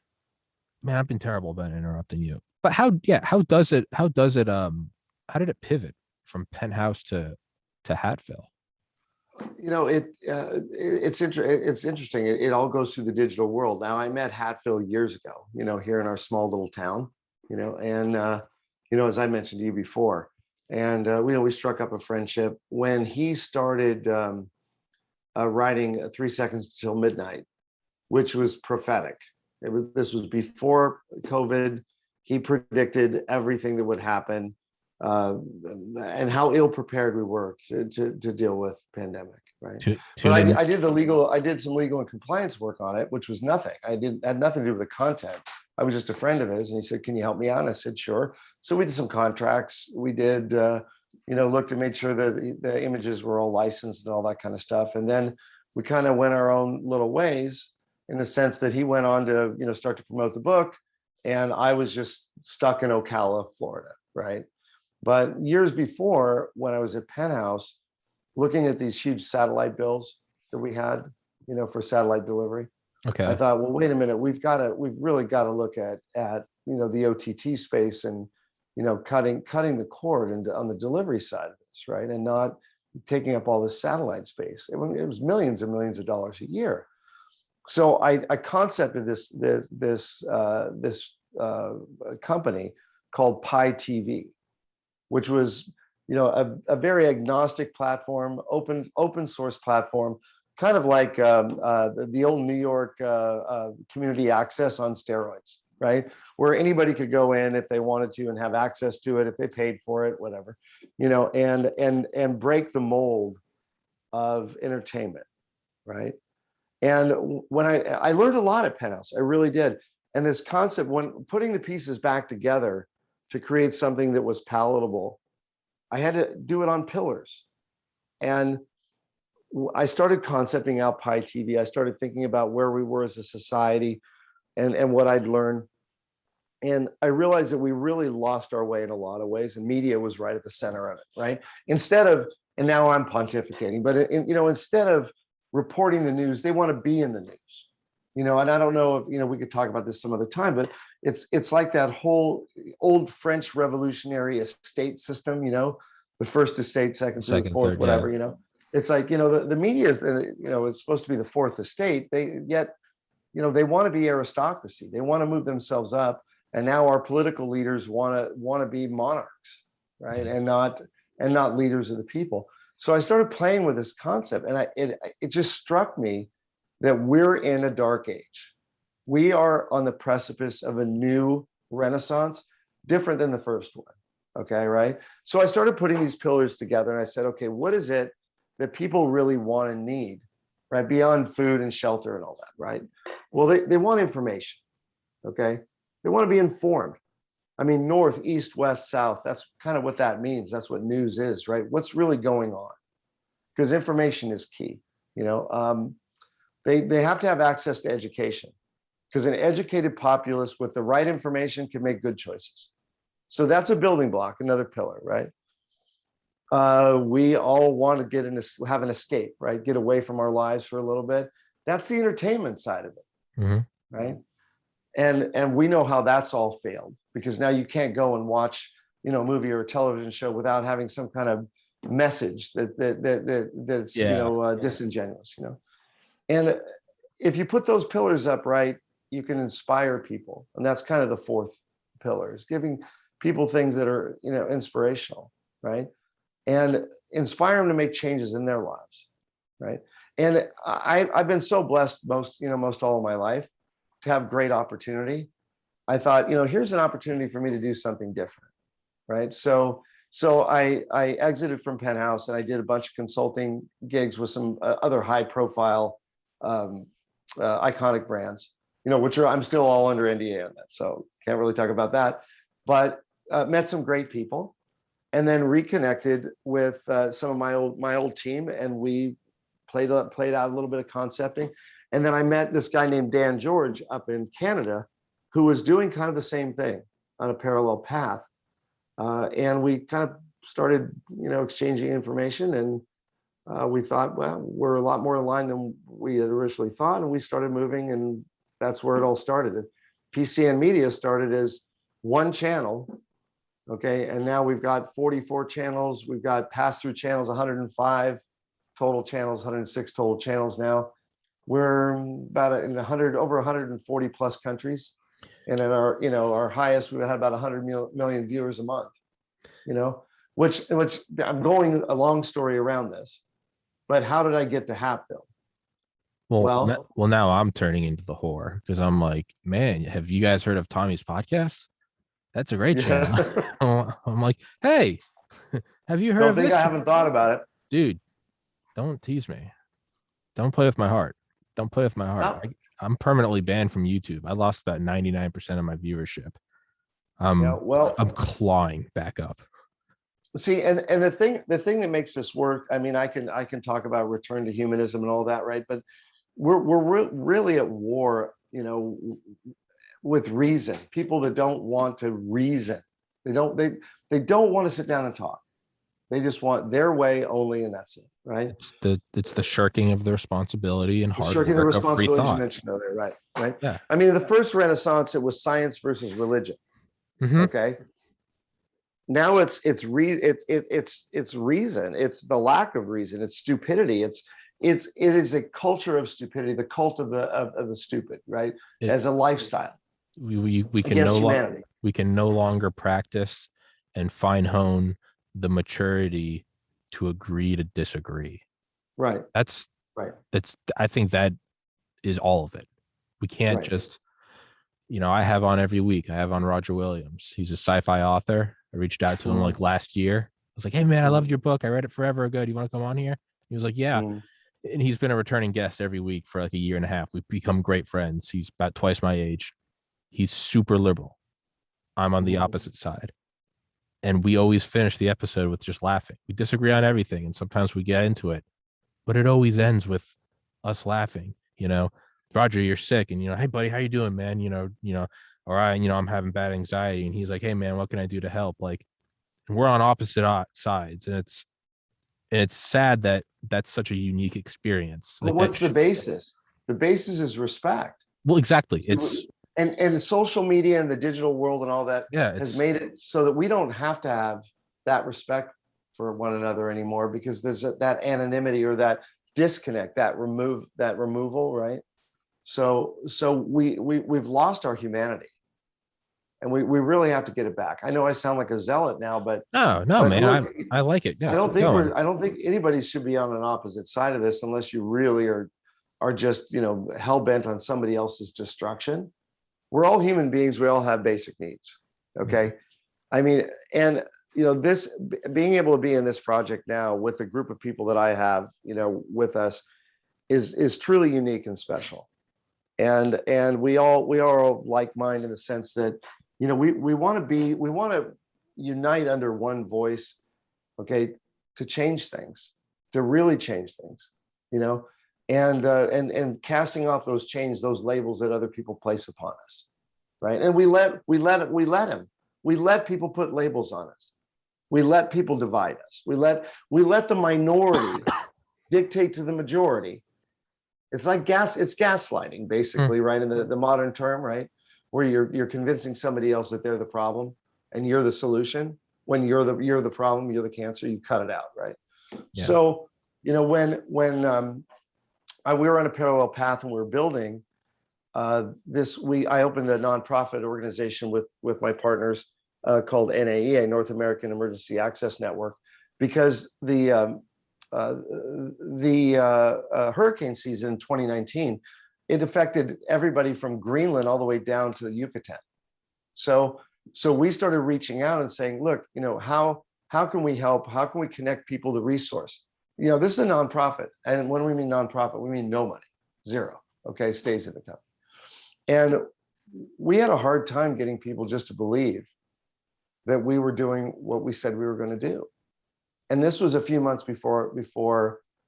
man, I've been terrible about interrupting you. But how did it pivot from Penthouse to Hatfill? It's interesting. It all goes through the digital world. Now, I met Hatfill years ago, here in our small little town, and as I mentioned to you before, and we struck up a friendship when he started writing 3 Seconds Till Midnight, which was prophetic. This was before COVID. He predicted everything that would happen, and how ill prepared we were to deal with pandemic, right? But I did some legal and compliance work on it, which was nothing. Had nothing to do with the content. I was just a friend of his, and he said, "Can you help me out?" And I said, "Sure." So we did some contracts. We did, looked and made sure that the images were all licensed and all that kind of stuff. And then we kind of went our own little ways, in the sense that he went on to, start to promote the book, and I was just stuck in Ocala, Florida, right? But years before, when I was at Penthouse, looking at these huge satellite bills that we had, for satellite delivery, okay, I thought, well, wait a minute, we've really got to look at the OTT space, and cutting the cord on the delivery side of this, right, and not taking up all this satellite space. It was millions and millions of dollars a year. So I concepted this company called Pi TV, which was a very agnostic platform, open source platform, kind of like the old New York community access on steroids, right? Where anybody could go in if they wanted to and have access to it if they paid for it, whatever, and break the mold of entertainment, right? And when I learned a lot at Penthouse, I really did. And this concept, when putting the pieces back together to create something that was palatable, I had to do it on pillars. And I started concepting out Pi TV. I started thinking about where we were as a society and what I'd learned. And I realized that we really lost our way in a lot of ways, and media was right at the center of it, right? And now I'm pontificating, but instead of reporting the news, they want to be in the news, and I don't know if, we could talk about this some other time, but it's like that whole old French revolutionary estate system, the first estate, second, third, fourth, whatever, yeah. It's like, the media is, it's supposed to be the fourth estate. They want to be aristocracy. They want to move themselves up. And now our political leaders want to be monarchs, right? And not leaders of the people. So I started playing with this concept, and it just struck me that we're in a dark age. We are on the precipice of a new renaissance, different than the first one. Okay, right. So I started putting these pillars together, and I said, okay, what is it that people really want and need, right? Beyond food and shelter and all that, right? Well, they want information. Okay. They want to be informed. I mean, north, east, west, south. That's kind of what that means. That's what news is, right? What's really going on? Because information is key. You know, they have to have access to education, because an educated populace with the right information can make good choices. So that's a building block, another pillar, right? We all want to have an escape, right? Get away from our lives for a little bit. That's the entertainment side of it, right? And we know how that's all failed, because now you can't go and watch, you know, a movie or a television show without having some kind of message that's you know, disingenuous, you know. And if you put those pillars up right, you can inspire people, and that's kind of the fourth pillar, is giving people things that are, you know, inspirational, right? And inspire them to make changes in their lives, right? And I've been so blessed most all of my life to have great opportunity. I thought, you know, here's an opportunity for me to do something different, right? So I exited from Penthouse, and I did a bunch of consulting gigs with some other high profile iconic brands, you know, which I'm still all under NDA on that, so can't really talk about that. But met some great people, and then reconnected with some of my old team, and we played out a little bit of concepting. And then I met this guy named Dan George up in Canada, who was doing kind of the same thing on a parallel path. And we kind of started, you know, exchanging information, and we thought, well, we're a lot more aligned than we had originally thought, and we started moving, and that's where it all started. And PCN Media started as one channel, okay, and now we've got 44 channels. We've got pass-through channels, 105 total channels, 106 total channels now. We're about in 100, over 140 plus countries, and at our, you know, our highest, we've had about 100 million viewers a month. You know, which I'm going a long story around this, but how did I get to Hatfield? Well, now I'm turning into the whore, because I'm like, man, have you guys heard of Tommy's podcast? That's a great channel. I'm like, hey, have you heard Don't of think this? I haven't thought about it. Dude, don't tease me. Don't play with my heart. Don't play with my heart. No. I'm permanently banned from YouTube. I lost about 99% of my viewership. Yeah, well, I'm clawing back up. see, and the thing that makes this work, I mean, I can talk about return to humanism and all that, right? But we're really at war, you know, with reason. People that don't want to reason, they don't want to sit down and talk. They just want their way only, and that's it, right? It's the shirking of the responsibility and hard Shirking the work of free responsibilities you thought. mentioned earlier, right? Yeah. I mean, in the first Renaissance, it was science versus religion. Okay. Now it's reason. It's the lack of reason. It's stupidity. It is a culture of stupidity, the cult of the stupid, right? As a lifestyle. We can against humanity. We can no longer practice and fine hone the maturity to agree to disagree. Right. That's right. I think that is all of it. We can't just, you know, I have on every week. I have on Roger Williams. He's a sci-fi author. I reached out to him like last year. I was like, hey man, I loved your book. I read it forever ago. Do you want to come on here? He was like, yeah. And he's been a returning guest every week for like a year and a half. We've become great friends. He's about twice my age. He's super liberal. I'm on the opposite side. And we always finish the episode with just laughing. We disagree on everything, and sometimes we get into it, but it always ends with us laughing. You know, Roger, you're sick, and you know, hey buddy, how you doing, man? You know, all right, you know, I'm having bad anxiety, and he's like, hey man, what can I do to help? Like, and we're on opposite sides, and it's sad that that's such a unique experience. But what's the basis? The basis is respect. Well, exactly. It's and social media and the digital world and all that has made it so that we don't have to have that respect for one another anymore, because there's that anonymity or that disconnect, that removal, right? So we've lost our humanity, and we really have to get it back. I know I sound like a zealot now, but no, man, look, I like it. Yeah, I don't think anybody should be on an opposite side of this unless you really are just, you know, hell bent on somebody else's destruction. We're all human beings. We all have basic needs. Okay. I mean, and this being able to be in this project now with the group of people that I have, with us is truly unique and special. And we are all like minded in the sense that, we want to unite under one voice, okay, to change things, to really change things, and casting off those chains, those labels that other people place upon us, right? And we let people put labels on us. We let people divide us. We let the minority dictate to the majority. It's like it's gaslighting, basically, right? In the modern term, right? Where you're convincing somebody else that they're the problem and you're the solution. When you're the problem, you're the cancer, you cut it out, right? Yeah. So, when we were on a parallel path and we were building I opened a nonprofit organization with my partners called NAEA, North American Emergency Access Network, because the hurricane season in 2019, it affected everybody from Greenland all the way down to Yucatan. So we started reaching out and saying, look, how can we help? How can we connect people to resource? This is a nonprofit. And when we mean nonprofit, we mean no money, zero, okay, stays in the company. And we had a hard time getting people just to believe that we were doing what we said we were going to do. And this was a few months before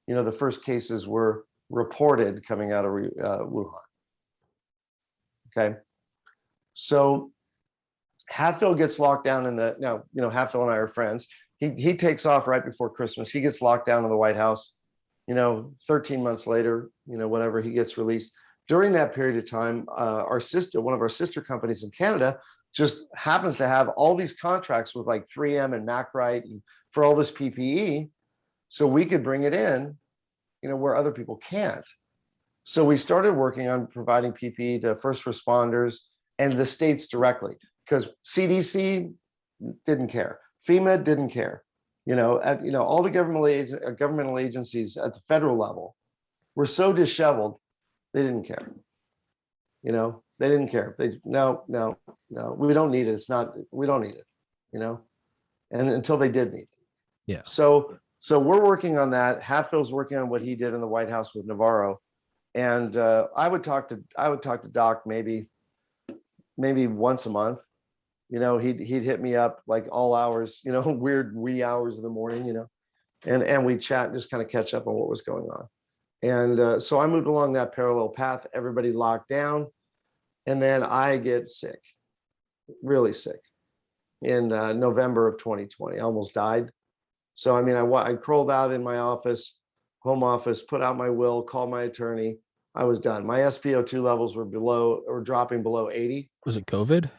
the first cases were reported coming out of Wuhan. Okay, so Hatfield gets locked down Hatfield and I are friends. He takes off right before Christmas. He gets locked down in the White House. 13 months later, whenever he gets released. During that period of time, one of our sister companies in Canada just happens to have all these contracts with like 3M and Macrite and for all this PPE, so we could bring it in, where other people can't. So we started working on providing PPE to first responders and the states directly, because CDC didn't care, FEMA didn't care, all the governmental agencies at the federal level were so disheveled, they didn't care. They didn't care. No, we don't need it. We don't need it, and until they did need it. Yeah. So we're working on that. Hatfield's working on what he did in the White House with Navarro. And I would talk to Doc maybe once a month. He'd hit me up like all hours, weird wee hours of the morning, and we'd chat and just kind of catch up on what was going on. And so I moved along that parallel path, everybody locked down. And then I get sick, really sick in November of 2020. I almost died. So, I crawled out in my home office, put out my will, called my attorney. I was done. My SpO2 levels were dropping below 80. Was it COVID?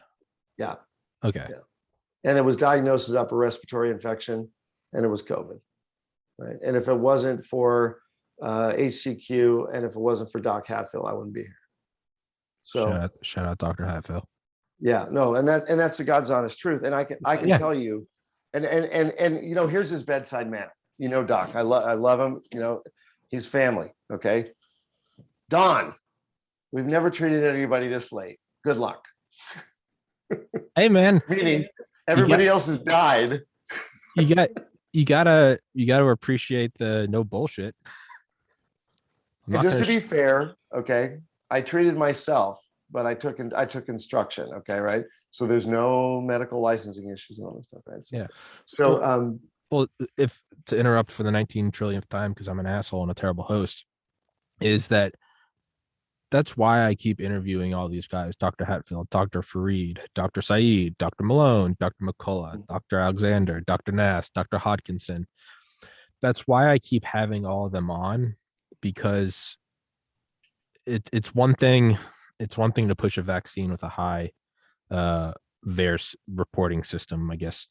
Yeah. Okay. Yeah. And it was diagnosed as upper respiratory infection, and it was COVID. Right. And if it wasn't for HCQ and if it wasn't for Doc Hatfield, I wouldn't be here. So shout out Dr. Hatfield. Yeah, no, and that's the God's honest truth. And I can tell you, and here's his bedside manner. Doc, I love him. He's family. Okay, Don, we've never treated anybody this late. Good luck. Hey, man. Meaning everybody else has died. You gotta appreciate the no bullshit. And just to be fair, okay, I treated myself, but I took instruction. Okay, right. So there's no medical licensing issues and all this stuff, right? So, yeah. So well, if to interrupt for the 19 trillionth time because I'm an asshole and a terrible host, is that's why I keep interviewing all these guys: Dr. Hatfield, Dr. Fareed, Dr. Saeed, Dr. Malone, Dr. McCullough, Dr. Alexander, Dr. Nass, Dr. Hodkinson. That's why I keep having all of them on, because it's one thing to push a vaccine with a high VAERS reporting system, I guess,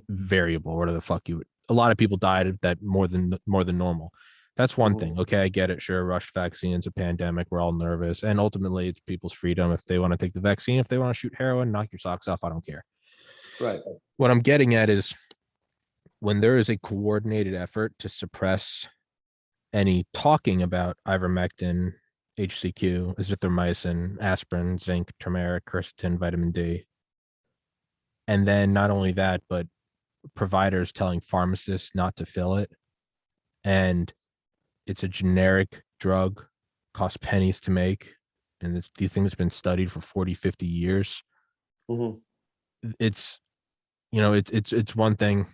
variable, whatever the fuck a lot of people died of that more than normal. That's one thing. Okay, I get it. Sure, rush vaccines, a pandemic, we're all nervous. And ultimately it's people's freedom. If they want to take the vaccine, if they want to shoot heroin, knock your socks off, I don't care. Right. What I'm getting at is when there is a coordinated effort to suppress any talking about ivermectin, HCQ, azithromycin, aspirin, zinc, turmeric, quercetin, vitamin D. And then not only that, but providers telling pharmacists not to fill it, and it's a generic drug, costs pennies to make, and these things have been studied for 40, 50 years. Mm-hmm. It's, it's one thing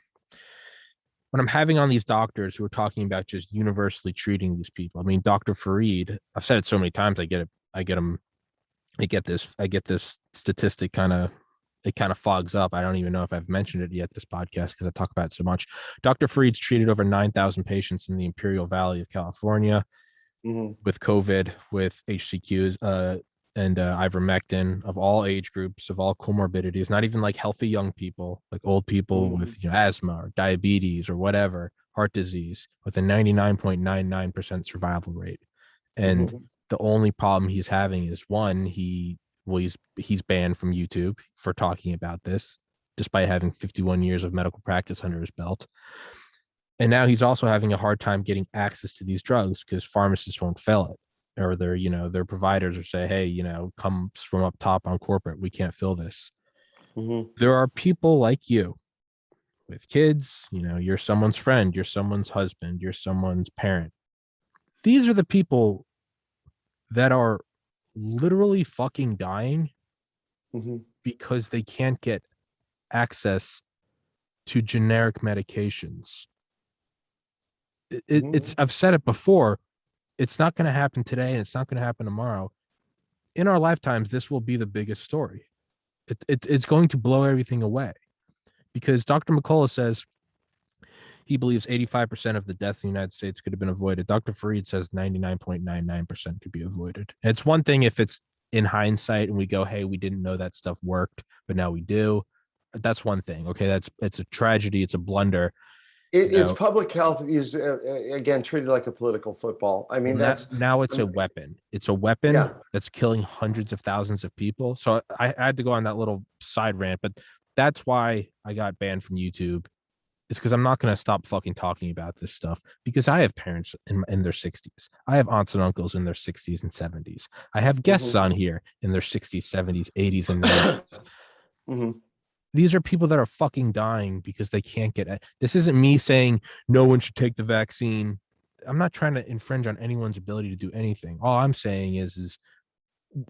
when I'm having on these doctors who are talking about just universally treating these people. I mean, Dr. Farid, I've said it so many times, I get him, I get this statistic it kind of fogs up. I don't even know if I've mentioned it yet this podcast because I talk about it so much. Dr. Farid's treated over 9,000 patients in the Imperial Valley of California Mm-hmm. with COVID, with HCQs, and ivermectin, of all age groups, of all comorbidities, not even like healthy young people, like old people Mm-hmm. with asthma or diabetes or whatever, heart disease, with a 99.99% survival rate. And Mm-hmm. the only problem he's having is one, he's banned from YouTube for talking about this, despite having 51 years of medical practice under his belt. And now he's also having a hard time getting access to these drugs because pharmacists won't fill it, or their providers are say, hey, comes from up top on corporate, we can't fill this. Mm-hmm. There are people like you with kids, you're someone's friend, you're someone's husband, you're someone's parent. These are the people that are literally fucking dying Mm-hmm. because they can't get access to generic medications. It's I've said it before, it's not going to happen today and it's not going to happen tomorrow. In our lifetimes, this will be the biggest story. It's going to blow everything away because Dr. McCullough says he believes 85% of the deaths in the United States could have been avoided. Dr. Farid says 99.99% could be avoided. And it's one thing if it's in hindsight and we go, hey, we didn't know that stuff worked, but now we do. That's one thing. Okay. It's a tragedy. It's a blunder. It's public health is again treated like a political football. I mean, Well, that's now it's a weapon. It's a weapon yeah. that's killing hundreds of thousands of people. So I had to go on that little side rant, but that's why I got banned from YouTube. It's because I'm not going to stop fucking talking about this stuff because I have parents in their 60s. I have aunts and uncles in their 60s and 70s. I have guests Mm-hmm. on here in their 60s, 70s, 80s, and 90s. Mm-hmm. These are people that are fucking dying because they can't get it. This isn't me saying no one should take the vaccine. I'm not trying to infringe on anyone's ability to do anything. All I'm saying is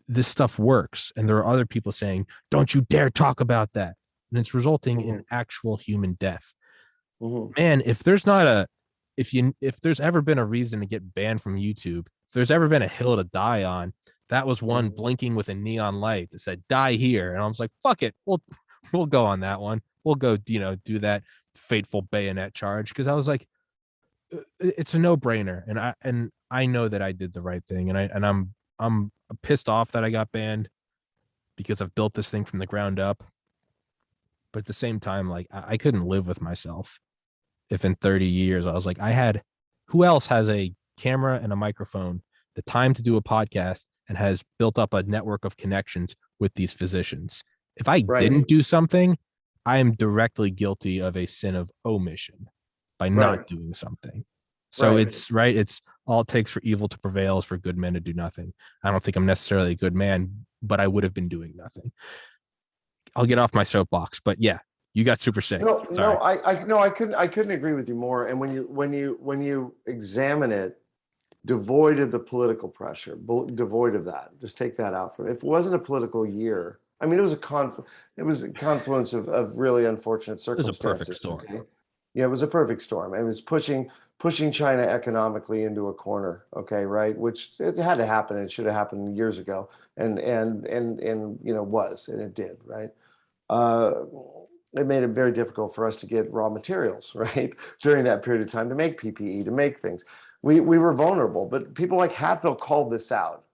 this stuff works. And there are other people saying, don't you dare talk about that. And it's resulting in actual human death. Mm-hmm. Man, if there's ever been a reason to get banned from YouTube, if there's ever been a hill to die on, that was one blinking with a neon light that said die here. And I was like, fuck it. We'll go on that one. We'll go, do that fateful bayonet charge. Cause I was like, it's a no brainer. And I know that I did the right thing. And I'm pissed off that I got banned because I've built this thing from the ground up. But at the same time, like I couldn't live with myself if in 30 years I was like, who else has a camera and a microphone, the time to do a podcast, and has built up a network of connections with these physicians? If I Right. didn't do something, I am directly guilty of a sin of omission by not doing something. So it's right. It's all it takes for evil to prevail is for good men to do nothing. I don't think I'm necessarily a good man, but I would have been doing nothing. I'll get off my soapbox, but yeah, you got super sick. No, Sorry. no, I couldn't agree with you more. And when you examine it, devoid of the political pressure, devoid of that, just take that out from it. If it wasn't a political year, I mean, it was a confluence of really unfortunate circumstances. It was a perfect storm. Okay? Yeah, it was a perfect storm. It was pushing China economically into a corner. Okay, right? Which it had to happen. It should have happened years ago, and was, and it did, right? Uh, it made it very difficult for us to get raw materials, right, during that period of time to make PPE, to make things. We were vulnerable, but people like Hatfield called this out,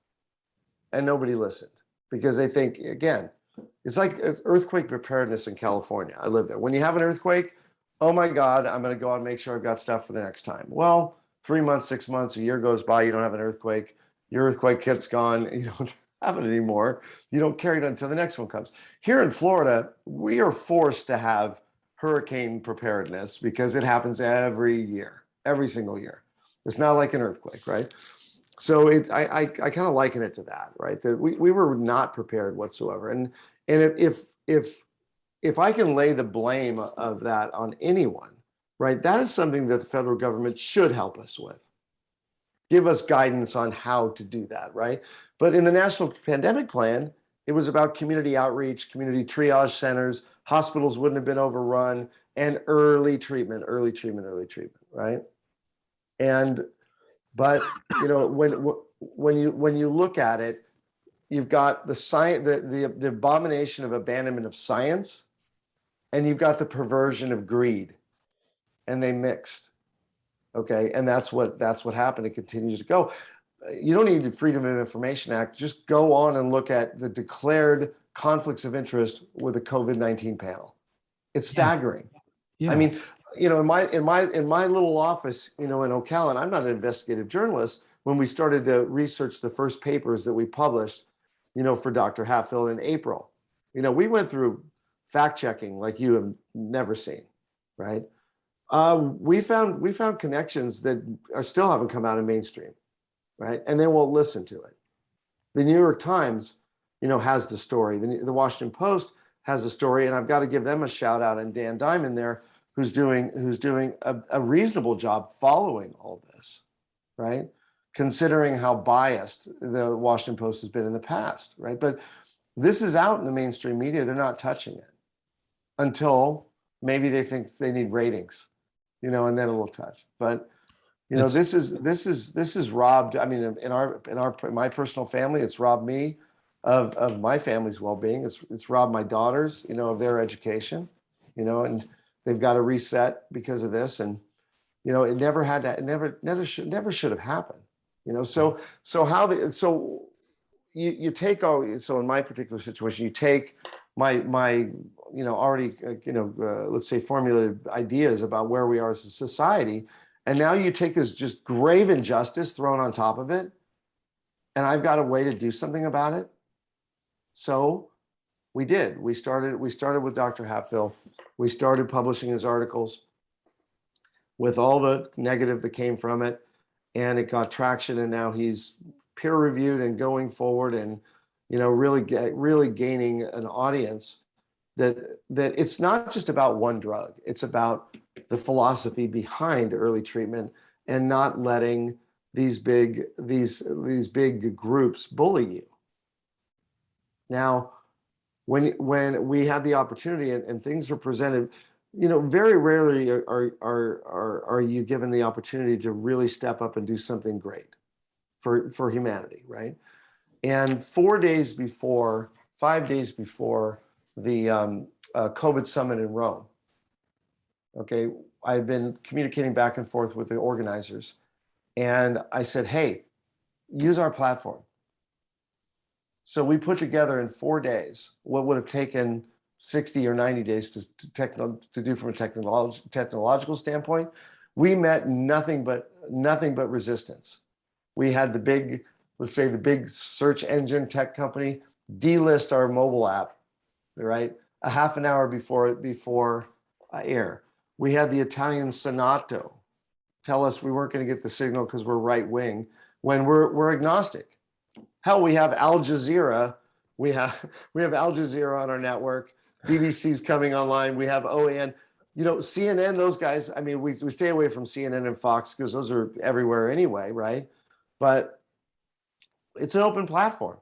and nobody listened because they think, again, it's like earthquake preparedness in California. I live there. When you have an earthquake, oh my God, I'm going to go out and make sure I've got stuff for the next time. Well, 3 months, 6 months, a year goes by, you don't have an earthquake. Your earthquake kit's gone. You don't have it anymore. You don't carry it until the next one comes. Here in Florida, we are forced to have hurricane preparedness because it happens every year, every single year. It's not like an earthquake, right? So I kind of liken it to that, right? That we were not prepared whatsoever. And if if I can lay the blame of that on anyone, right, that is something that the federal government should help us with. Give us guidance on how to do that, right? But in the National Pandemic Plan, it was about community outreach, community triage centers, hospitals wouldn't have been overrun, and early treatment, right? And but you know, when you look at it, you've got the science, the abomination of abandonment of science, and you've got the perversion of greed, and they mixed. Okay, and that's what happened. It continues to go. You don't need the Freedom of Information Act. Just go on and look at the declared conflicts of interest with the COVID-19 panel. It's staggering. Yeah. I mean, you know, in my little office, you know, in Ocala, I'm not an investigative journalist. When we started to research the first papers that we published, you know, for Dr. Hatfield in April, you know, we went through fact checking like you have never seen, right? We found connections that still haven't come out in mainstream, right? And they won't listen to it. The New York Times, you know, has the story. The Washington Post has a story, and I've got to give them a shout out, and Dan Diamond there, who's doing a reasonable job following all this, right? Considering how biased the Washington Post has been in the past, right? But this is out in the mainstream media. They're not touching it until maybe they think they need ratings, you know, and then it'll touch. But you know, this is robbed. I mean, in my personal family, it's robbed me of my family's well-being. It's robbed my daughters, you know, of their education, you know, and they've got to reset because of this. And you know, it never had to. It never should have happened. You know, so you take all. So in my particular situation, you take my you know, already let's say formulated ideas about where we are as a society, and now you take this just grave injustice thrown on top of it, and I've got a way to do something about it. So we did. We started with Dr. Hatfield. We started publishing his articles with all the negative that came from it, and it got traction, and now he's peer reviewed and going forward, and you know, really gaining an audience that it's not just about one drug. It's about the philosophy behind early treatment and not letting these big groups bully you. Now, when we have the opportunity and things are presented, you know, very rarely are you given the opportunity to really step up and do something great for humanity, right? And 5 days before the COVID summit in Rome, okay, I've been communicating back and forth with the organizers, and I said, hey, use our platform. So we put together in 4 days what would have taken 60 or 90 days to do from a technological standpoint. We met nothing but resistance. We had the big, let's say the big search engine tech company delist our mobile app, right? A half an hour before air. We had the Italian Senato tell us we weren't going to get the signal because we're right wing when we're agnostic. Hell, we have Al Jazeera. We have Al Jazeera on our network. BBC's coming online. We have OAN. You know, CNN, those guys, I mean, we stay away from CNN and Fox because those are everywhere anyway, right? But it's an open platform.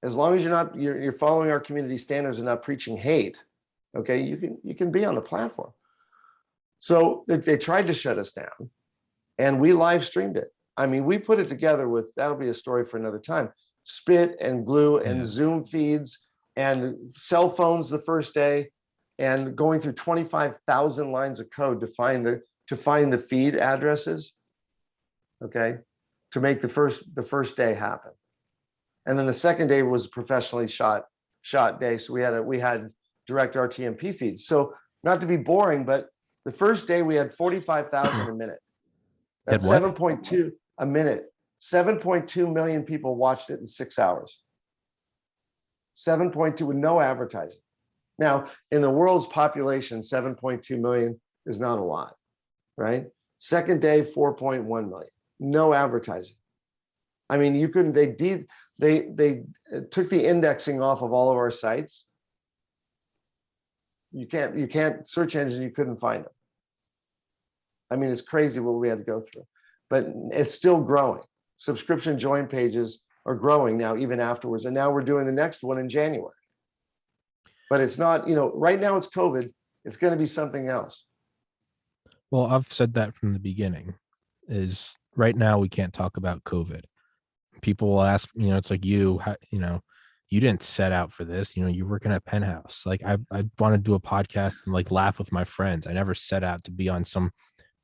As long as you're following our community standards and not preaching hate, okay, you can be on the platform. So they tried to shut us down, and we live streamed it. I mean, we put it together with, that'll be a story for another time, spit and glue and Zoom feeds and cell phones the first day, and going through 25,000 lines of code to find the feed addresses, okay, to make the first day happen. And then the second day was professionally shot day. So we had direct RTMP feeds. So not to be boring, but the first day we had 45,000 a minute. That's 7.2 a minute. 7.2 million people watched it in 6 hours. 7.2 with no advertising. Now, in the world's population, 7.2 million is not a lot, right? Second day, 4.1 million. No advertising. I mean, you couldn't, they took the indexing off of all of our sites. You can't search engine, you couldn't find them. I mean, it's crazy what we had to go through, but it's still growing. Subscription join pages are growing now, even afterwards. And now we're doing the next one in January. But it's not, right now it's COVID. It's going to be something else. Well, I've said that from the beginning. Is right now we can't talk about COVID. People will ask, it's like you didn't set out for this. You're working at Penthouse. Like I want to do a podcast and like laugh with my friends. I never set out to be on some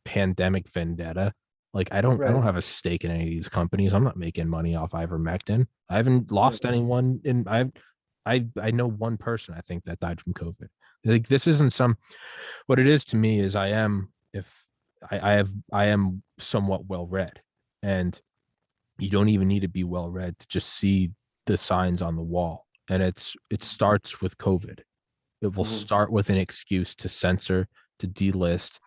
pandemic vendetta. Like I don't have a stake in any of these companies. I'm not making money off ivermectin. I haven't lost anyone, and I know one person I think that died from COVID. Like this isn't what it is to me is I am somewhat well read, and you don't even need to be well read to just see the signs on the wall. And it starts with COVID. It will start with an excuse to censor, to delist.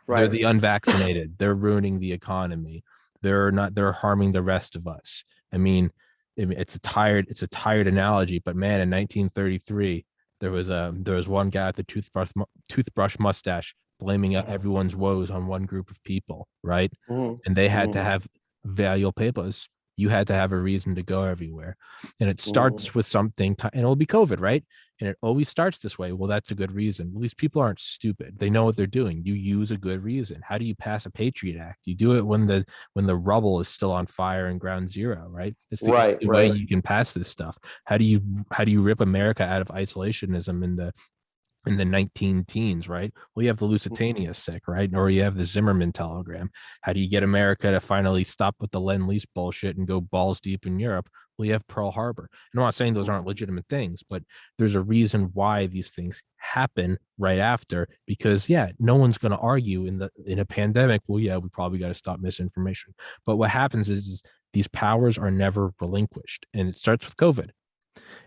Right. They're the unvaccinated. They're ruining the economy. They're harming the rest of us. I mean, it's a tired analogy, but man, in 1933, there was one guy with the toothbrush mustache blaming everyone's woes on one group of people, right? And they had to have valuable papers. You had to have a reason to go everywhere. And it starts with something, and it'll be COVID, right? And it always starts this way. Well, that's a good reason. Well, these people aren't stupid. They know what they're doing. You use a good reason. How do you pass a Patriot Act? You do it when the rubble is still on fire in ground zero, right? It's the only way you can pass this stuff. How do you rip America out of isolationism in the 19 teens, right? Well, you have the Lusitania sick, right? Or you have the Zimmerman telegram. How do you get America to finally stop with the Lend-Lease bullshit and go balls deep in Europe? Well, you have Pearl Harbor. And I'm not saying those aren't legitimate things, but there's a reason why these things happen right after, because no one's going to argue in a pandemic. Well, we probably got to stop misinformation. But what happens is these powers are never relinquished, and it starts with COVID,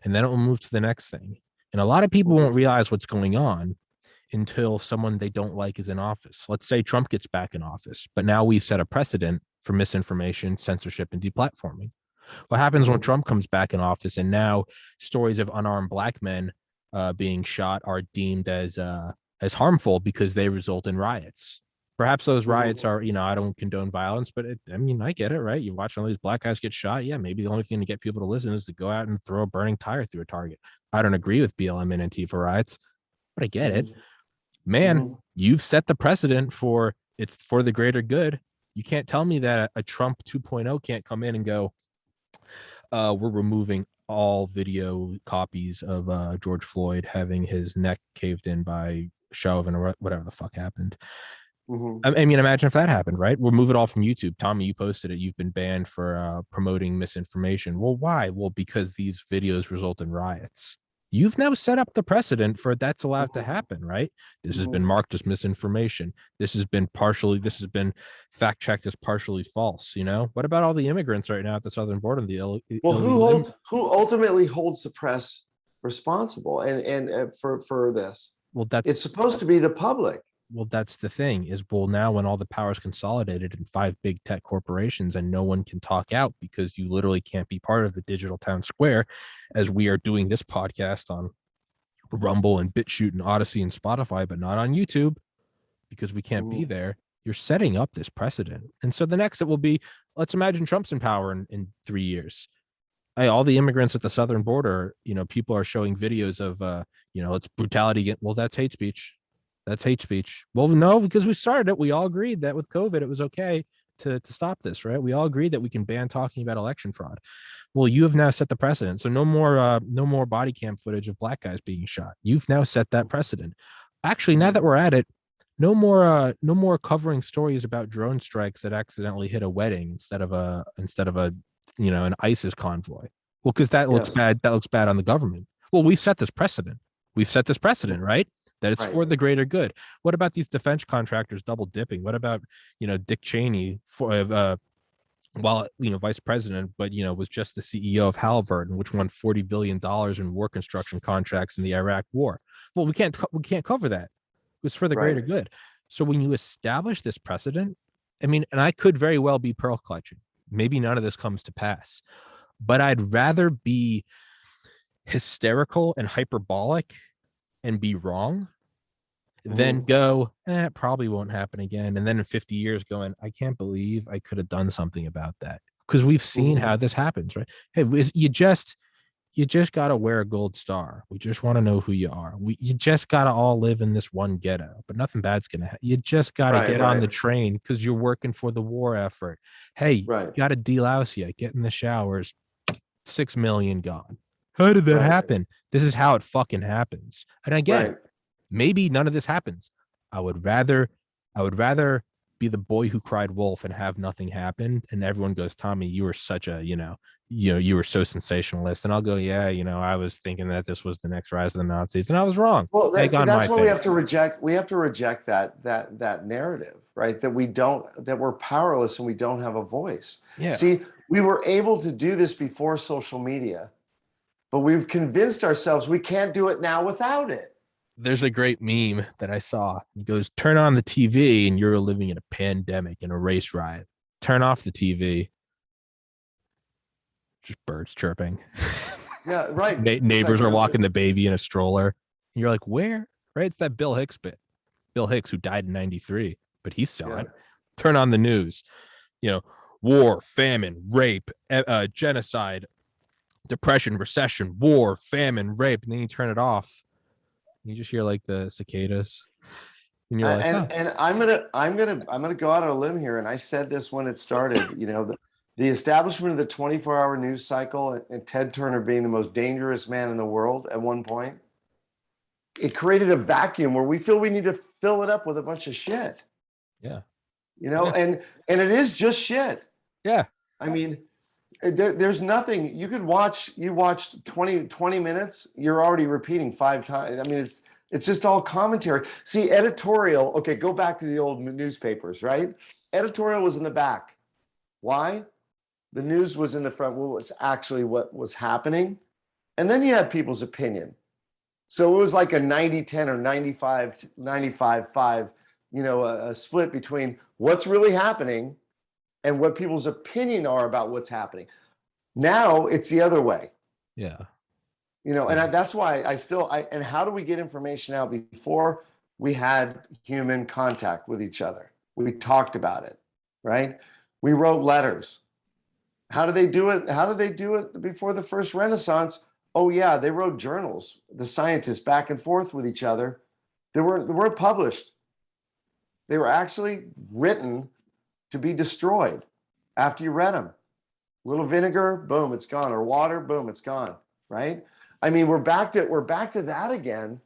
and then it will move to the next thing. And a lot of people won't realize what's going on until someone they don't like is in office. Let's say Trump gets back in office, but now we've set a precedent for misinformation, censorship, and deplatforming. What happens when Trump comes back in office and now stories of unarmed black men being shot are deemed as harmful because they result in riots? Perhaps those riots are, I don't condone violence, but I get it, right? You watch all these black guys get shot. Yeah, maybe the only thing to get people to listen is to go out and throw a burning tire through a Target. I don't agree with BLM and Antifa riots, but I get it. Man, you've set the precedent for it's for the greater good. You can't tell me that a Trump 2.0 can't come in and go, we're removing all video copies of George Floyd having his neck caved in by Chauvin or whatever the fuck happened. I mean, imagine if that happened, right? We'll move it all from YouTube. Tommy, you posted it. You've been banned for promoting misinformation. Well, why? Well, because these videos result in riots. You've now set up the precedent for that's allowed to happen, right? This has been marked as misinformation. This has been fact checked as partially false. What about all the immigrants right now at the southern border? Who ultimately holds the press responsible and for this? Well, it's supposed to be the public. Well, that's the thing is, now when all the power is consolidated in 5 big tech corporations and no one can talk out because you literally can't be part of the digital town square, as we are doing this podcast on Rumble and BitChute and Odyssey and Spotify, but not on YouTube because we can't be there. You're setting up this precedent. And so the next it will be, let's imagine Trump's in power in 3 years. All the immigrants at the southern border, people are showing videos of, it's brutality. Well, that's hate speech. That's hate speech. Well, no, because we started it. We all agreed that with COVID, it was okay to stop this, right? We all agreed that we can ban talking about election fraud. Well, you have now set the precedent. So no more body cam footage of black guys being shot. You've now set that precedent. Actually, now that we're at it, no more covering stories about drone strikes that accidentally hit a wedding instead of an ISIS convoy. Well, because that looks bad. That looks bad on the government. Well, we set this precedent. We've set this precedent, right? That it's for the greater good. What about these defense contractors double dipping? What about, Dick Cheney while, vice president, but, was just the CEO of Halliburton, which won $40 billion in war construction contracts in the Iraq war. Well, we can't cover that. It was for the greater good. So when you establish this precedent, and I could very well be pearl clutching. Maybe none of this comes to pass, but I'd rather be hysterical and hyperbolic and be wrong then go, it probably won't happen again. And then in 50 years going, I can't believe I could have done something about that. Because we've seen how this happens, right? Hey, you just got to wear a gold star. We just want to know who you are. You just got to all live in this one ghetto, but nothing bad's going to happen. You just got to get on the train because you're working for the war effort. Hey, you got to delouse you, get in the showers, 6 million gone. How did that happen? This is how it fucking happens. And again, maybe none of this happens. I would rather be the boy who cried wolf and have nothing happen. And everyone goes, Tommy, you were such a, you were so sensationalist. And I'll go, yeah, I was thinking that this was the next rise of the Nazis, and I was wrong. Well, that's why we have to reject. We have to reject that narrative, right? That we're powerless and we don't have a voice. Yeah. See, we were able to do this before social media, but we've convinced ourselves we can't do it now without it. There's a great meme that I saw. It goes, turn on the TV and you're living in a pandemic and a race riot. Turn off the TV. Just birds chirping. Yeah, right. Neighbors are walking the baby in a stroller. And you're like, where? Right? It's that Bill Hicks bit. Bill Hicks, who died in 93, but he's still it. Turn on the news. War, famine, rape, genocide, depression, recession, war, famine, rape. And then you turn it off. You just hear like the cicadas, and you're and I'm gonna go out on a limb here. And I said this when it started. The establishment of the 24-hour news cycle and Ted Turner being the most dangerous man in the world at one point, it created a vacuum where we feel we need to fill it up with a bunch of shit. Yeah. And it is just shit. Yeah. I mean, there's nothing you watched 20 minutes, you're already repeating 5 times. I mean, it's just all commentary. See, editorial, okay, go back to the old newspapers, right? Editorial was in the back. Why? The news was in the front. What was actually what was happening? And then you had people's opinion. So it was like a 90-10 or 95-5, a split between what's really happening and what people's opinion are about what's happening. Now it's the other way. Yeah. And that's why and how do we get information out? Before we had human contact with each other, we talked about it, right? We wrote letters. How do they do it? How did they do it before the first Renaissance? Oh yeah, they wrote journals, the scientists back and forth with each other. They weren't published. They were actually written to be destroyed after you read them. A little vinegar, boom, it's gone. Or water, boom, it's gone. Right? I mean, we're back to that again.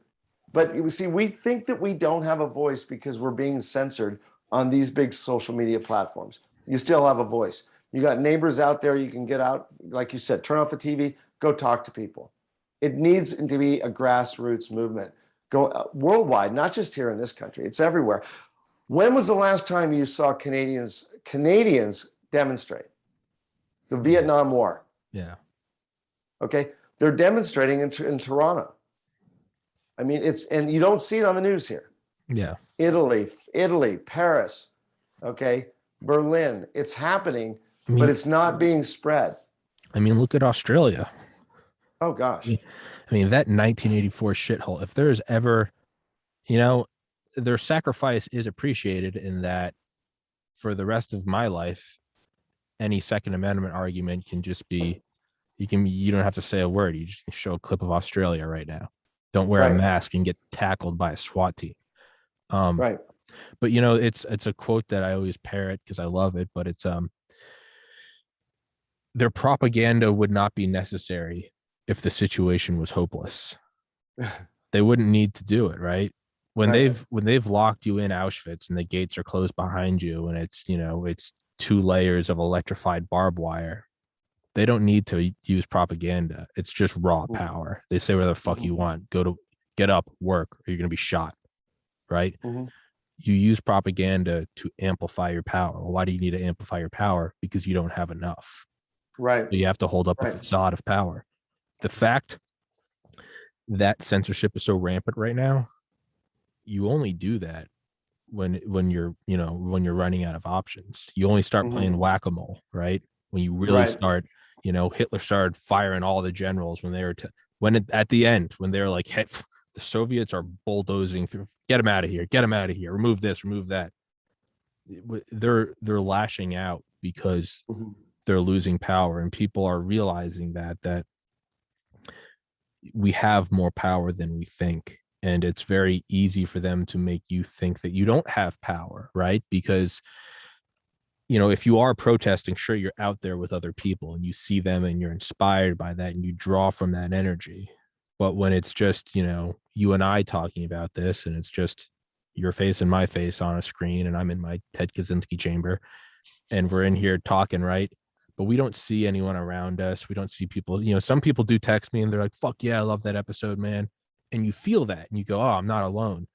But you see, we think that we don't have a voice because we're being censored on these big social media platforms. You still have a voice. You got neighbors out there. You can get out, like you said, turn off the TV, go talk to people. It needs to be a grassroots movement. Go worldwide, not just here in this country. It's everywhere. When was the last time you saw Canadians demonstrate? The Vietnam War. Yeah. Okay. They're demonstrating in Toronto. I mean, and you don't see it on the news here. Yeah. Italy, Paris, okay, Berlin. It's happening, but it's not being spread. I mean, look at Australia. Oh gosh. I mean that 1984 shithole. If there's ever, their sacrifice is appreciated in that for the rest of my life, any Second Amendment argument can just be, you don't have to say a word. You just show a clip of Australia right now. Don't wear a mask and get tackled by a SWAT team. Right. But it's a quote that I always parrot because I love it, but it's their propaganda would not be necessary if the situation was hopeless. They wouldn't need to do it, right? When they've locked you in Auschwitz and the gates are closed behind you and it's 2 layers of electrified barbed wire, they don't need to use propaganda. It's just raw power. They say whatever the fuck you want. Get up, work, or you're gonna be shot. Right? You use propaganda to amplify your power. Well, why do you need to amplify your power? Because you don't have enough. Right. So you have to hold up a facade of power. The fact that censorship is so rampant right now, you only do that when you're running out of options. You only start playing whack-a-mole, right? When you really start, Hitler started firing all the generals when they were at the end, when they were like, hey, the Soviets are bulldozing through. Get them out of here. Get them out of here. Remove this. Remove that. They're lashing out because Mhm. they're losing power, and people are realizing that we have more power than we think, and it's very easy for them to make you think that you don't have power, right? Because if you are protesting, sure, you're out there with other people and you see them and you're inspired by that and you draw from that energy. But when it's just you and I talking about this, and it's just your face and my face on a screen, and I'm in my Ted Kaczynski chamber, and we're in here talking, right? But we don't see anyone around us. We don't see people. Some people do text me and they're like, fuck yeah, I love that episode, man. And you feel that and you go, oh, I'm not alone.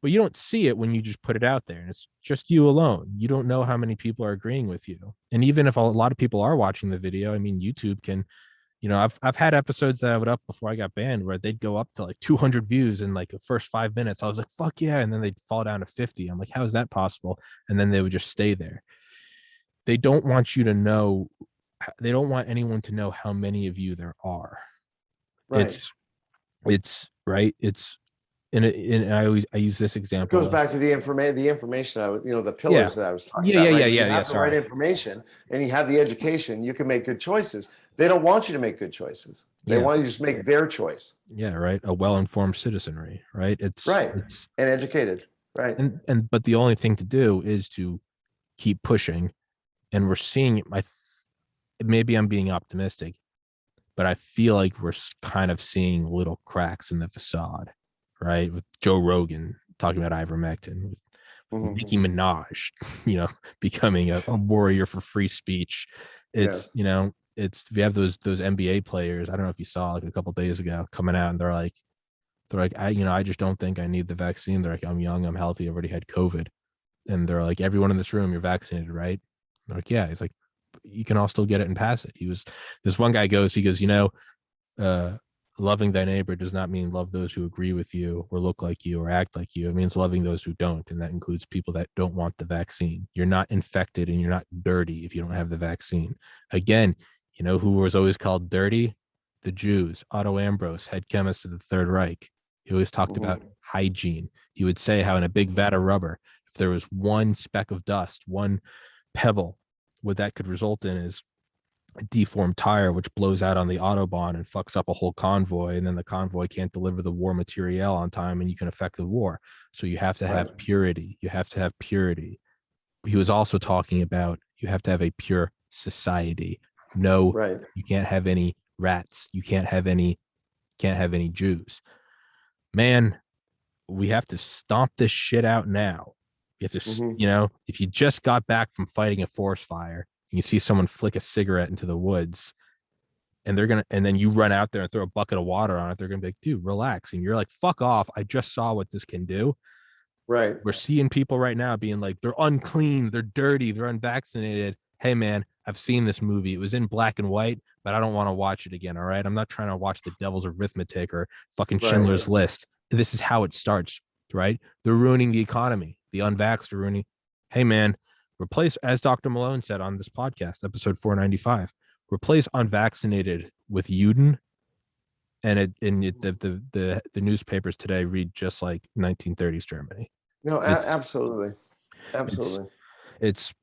But you don't see it when you just put it out there, and it's just you alone. You don't know how many people are agreeing with you. And even if a lot of people are watching the video, I mean, YouTube can, I've had episodes that I would up before I got banned where they'd go up to like 200 views in like the first 5 minutes. I was like, fuck yeah. And then they'd fall down to 50. I'm like, how is that possible? And then they would just stay there. They don't want you to know. They don't want anyone to know how many of you there are. Right. It's right. It's and I use this It example. goes back to the information, the Yeah. pillars that I was talking Yeah, about, yeah, right? yeah, If you yeah, yeah. have the right Sorry. information and you have the education, you can make good choices. They don't want you to make good choices. They Yeah. want you to just make their choice. Yeah, right. A well-informed citizenry, right? Right. It's And educated. Right. and but the only thing to do is to keep pushing, and we're seeing maybe I'm being optimistic, but I feel like we're kind of seeing little cracks in the facade, right? With Joe Rogan talking about ivermectin, with Nicki Mhm. Minaj, becoming a warrior for free speech. It's Yes. it's we have those NBA players. I don't know if you saw like a couple days ago coming out, and they're like I just don't think I need the vaccine. They're like, I'm young, I'm healthy, I've already had COVID, and they're like, everyone in this room, you're vaccinated, right? They're like, yeah. He's like, you can all still get it and pass it. This one guy goes, uh, loving thy neighbor does not mean love those who agree with you or look like you or act like you. It means loving those who don't. And that includes people that don't want the vaccine. You're not infected and you're not dirty if you don't have the vaccine. Again, who was always called dirty? The Jews. Otto Ambrose, head chemist of the Third Reich. He always talked about Mhm. hygiene. He would say how in a big vat of rubber, if there was one speck of dust, one pebble, what that could result in is a deformed tire which blows out on the autobahn and fucks up a whole convoy, and then the convoy can't deliver the war materiel on time and you can affect the war. So you have to Right. have purity. You have to have purity. He was also talking about you have to have a pure society. No, Right. you can't have any rats. You can't have any Jews. Man, we have to stomp this shit out now. You have to, Mhm. if you just got back from fighting a forest fire and you see someone flick a cigarette into the woods, and then you run out there and throw a bucket of water on it, they're gonna be like, dude, relax. And you're like, fuck off. I just saw what this can do. Right. We're seeing people right now being like, they're unclean, they're dirty, they're unvaccinated. Hey man, I've seen this movie. It was in black and white, but I don't want to watch it again. All right. I'm not trying to watch the devil's arithmetic or fucking Right. Schindler's List. This is how it starts, right? They're ruining the economy. The unvaxxed are ruining. Hey man, replace, as Dr. Malone said on this podcast, episode 495, replace unvaccinated with Uden, and the newspapers today read just like 1930s Germany. No, It's absolutely. it's Absolutely. it's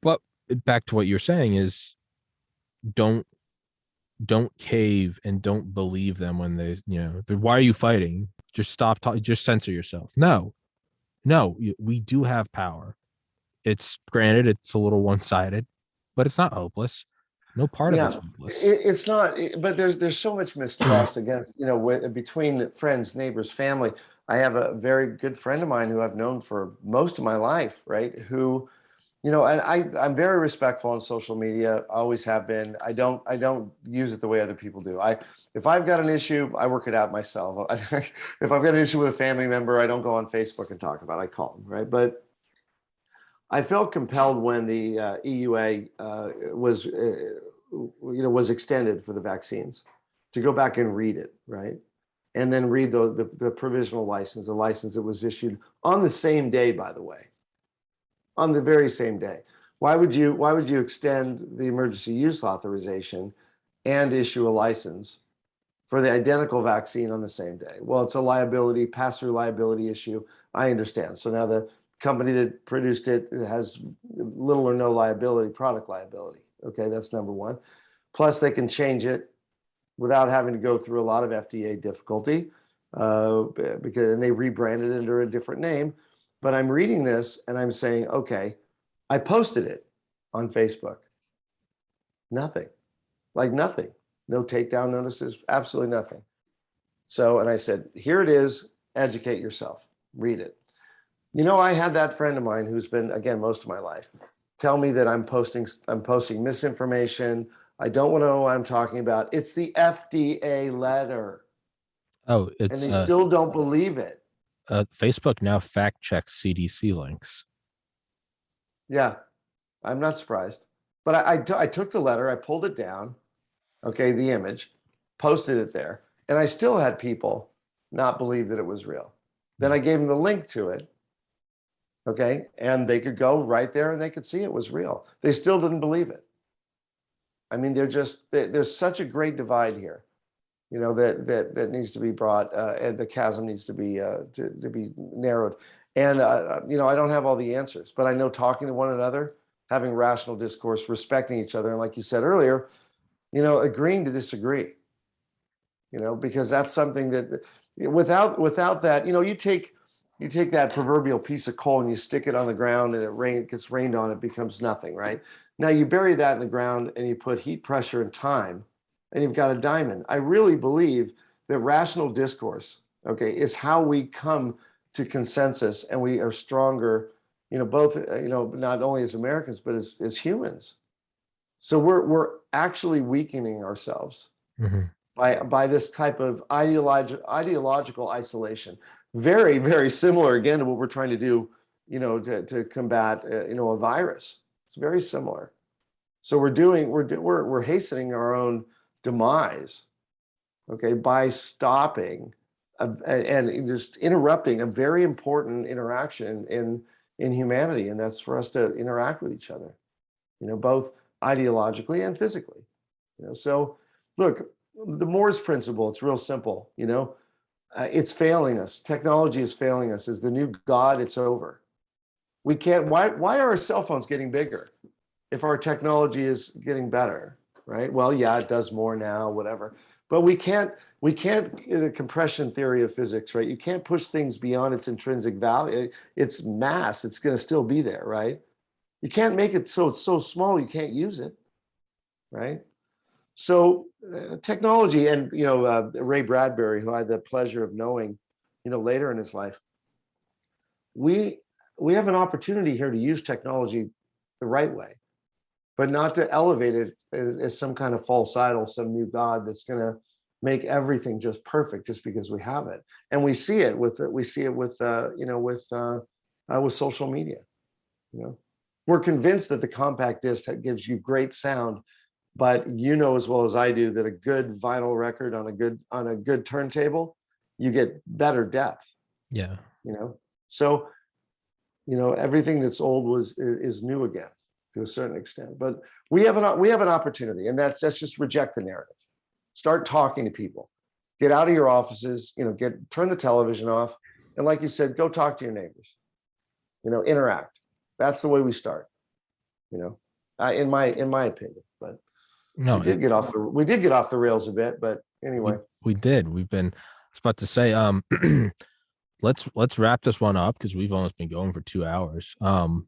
but back to what you're saying is don't don't cave and don't believe them when why are you fighting? Just stop talking, just censor yourself. No, we do have power. It's granted it's a little one-sided, but it's not hopeless. No part of it's Yeah, hopeless. it's not, but there's so much mistrust against, between friends, neighbors, family. I have a very good friend of mine who I've known for most of my life, right? Who, and I'm very respectful on social media. I always have been. I don't use it the way other people do. If I've got an issue, I work it out myself. If I've got an issue with a family member, I don't go on Facebook and talk about it. I call them, right? But I felt compelled when the EUA was extended for the vaccines to go back and read it, right? And then read the provisional license, the license that was issued on the same day, by the way, on the very same day. Why would you extend the emergency use authorization and issue a license for the identical vaccine on the same day. Well, it's a liability, pass-through liability issue. I understand. So now the company that produced it has little or no liability, product liability. Okay, that's number one. Plus, they can change it without having to go through a lot of FDA difficulty because they rebranded it under a different name. But I'm reading this and I'm saying, okay, I posted it on Facebook. Nothing, like nothing. No takedown notices, absolutely nothing. So, and I said, here it is, educate yourself, read it. You know, I had that friend of mine who's been, again, most of my life, tell me that I'm posting misinformation. I don't want to know what I'm talking about. It's the FDA letter. Oh, And it's they still don't believe it. Facebook now fact checks CDC links. Yeah, I'm not surprised. But I took the letter, I pulled it down, okay, the image, posted it there, and I still had people not believe that it was real. Then I gave them the link to it, okay, and they could go right there and they could see it was real. They still didn't believe it. I mean, there's such a great divide here, you know, that needs to be brought, and the chasm needs to be to be narrowed. And you know, I don't have all the answers, but I know talking to one another, having rational discourse, respecting each other, and like you said earlier, you know, agreeing to disagree, you know, because that's something that without that, you know, you take that proverbial piece of coal and you stick it on the ground and it gets rained on, it becomes nothing, right? Now you bury that in the ground and you put heat, pressure, and time, and you've got a diamond. I really believe that rational discourse, okay, is how we come to consensus and we are stronger, you know, both, you know, not only as Americans, but as humans. So we're actually weakening ourselves by this type of ideological isolation. Very, very similar again to what we're trying to do, you know, to combat, you know, a virus. It's very similar. So we're hastening our own demise, okay, by stopping and just interrupting a very important interaction in humanity, and that's for us to interact with each other, you know, both ideologically and physically, you know. So look, the Moore's principle, it's real simple, you know. It's failing us. Technology is failing us. As the new God, it's over. We can't, why are our cell phones getting bigger if our technology is getting better, right? Well, yeah, it does more now, whatever. But we can't, the compression theory of physics, right? You can't push things beyond its intrinsic value. Its mass, it's going to still be there, right? You can't make it so it's so small you can't use it, right? So technology, and you know, Ray Bradbury, who I had the pleasure of knowing, you know, later in his life, we have an opportunity here to use technology the right way, but not to elevate it as some kind of false idol, some new god that's going to make everything just perfect just because we have it. And we see it with you know, with social media. You know, we're convinced that the compact disc that gives you great sound, but you know as well as I do that a good vinyl record on a good turntable, you get better depth. Yeah. You know, so you know, everything that's old is new again to a certain extent. But we have an opportunity, and that's just reject the narrative. Start talking to people. Get out of your offices. You know, turn the television off, and like you said, go talk to your neighbors. You know, interact. That's the way we start. You know, in my opinion. But no, we did get off the rails a bit. But anyway, we did. I was about to say, let's wrap this one up because we've almost been going for 2 hours.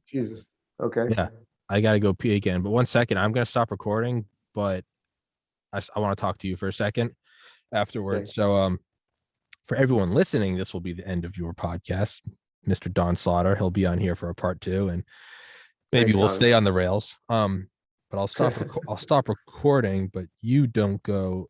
Jesus. Okay. Yeah, I gotta go pee again. But 1 second, I'm gonna stop recording. But I want to talk to you for a second afterwards. Okay. So, for everyone listening, this will be the end of your podcast, Mr. Don Slaughter. He'll be on here for a part 2, and maybe Thanks, we'll Tommy. stay on the rails. But I'll stop recording, but you don't go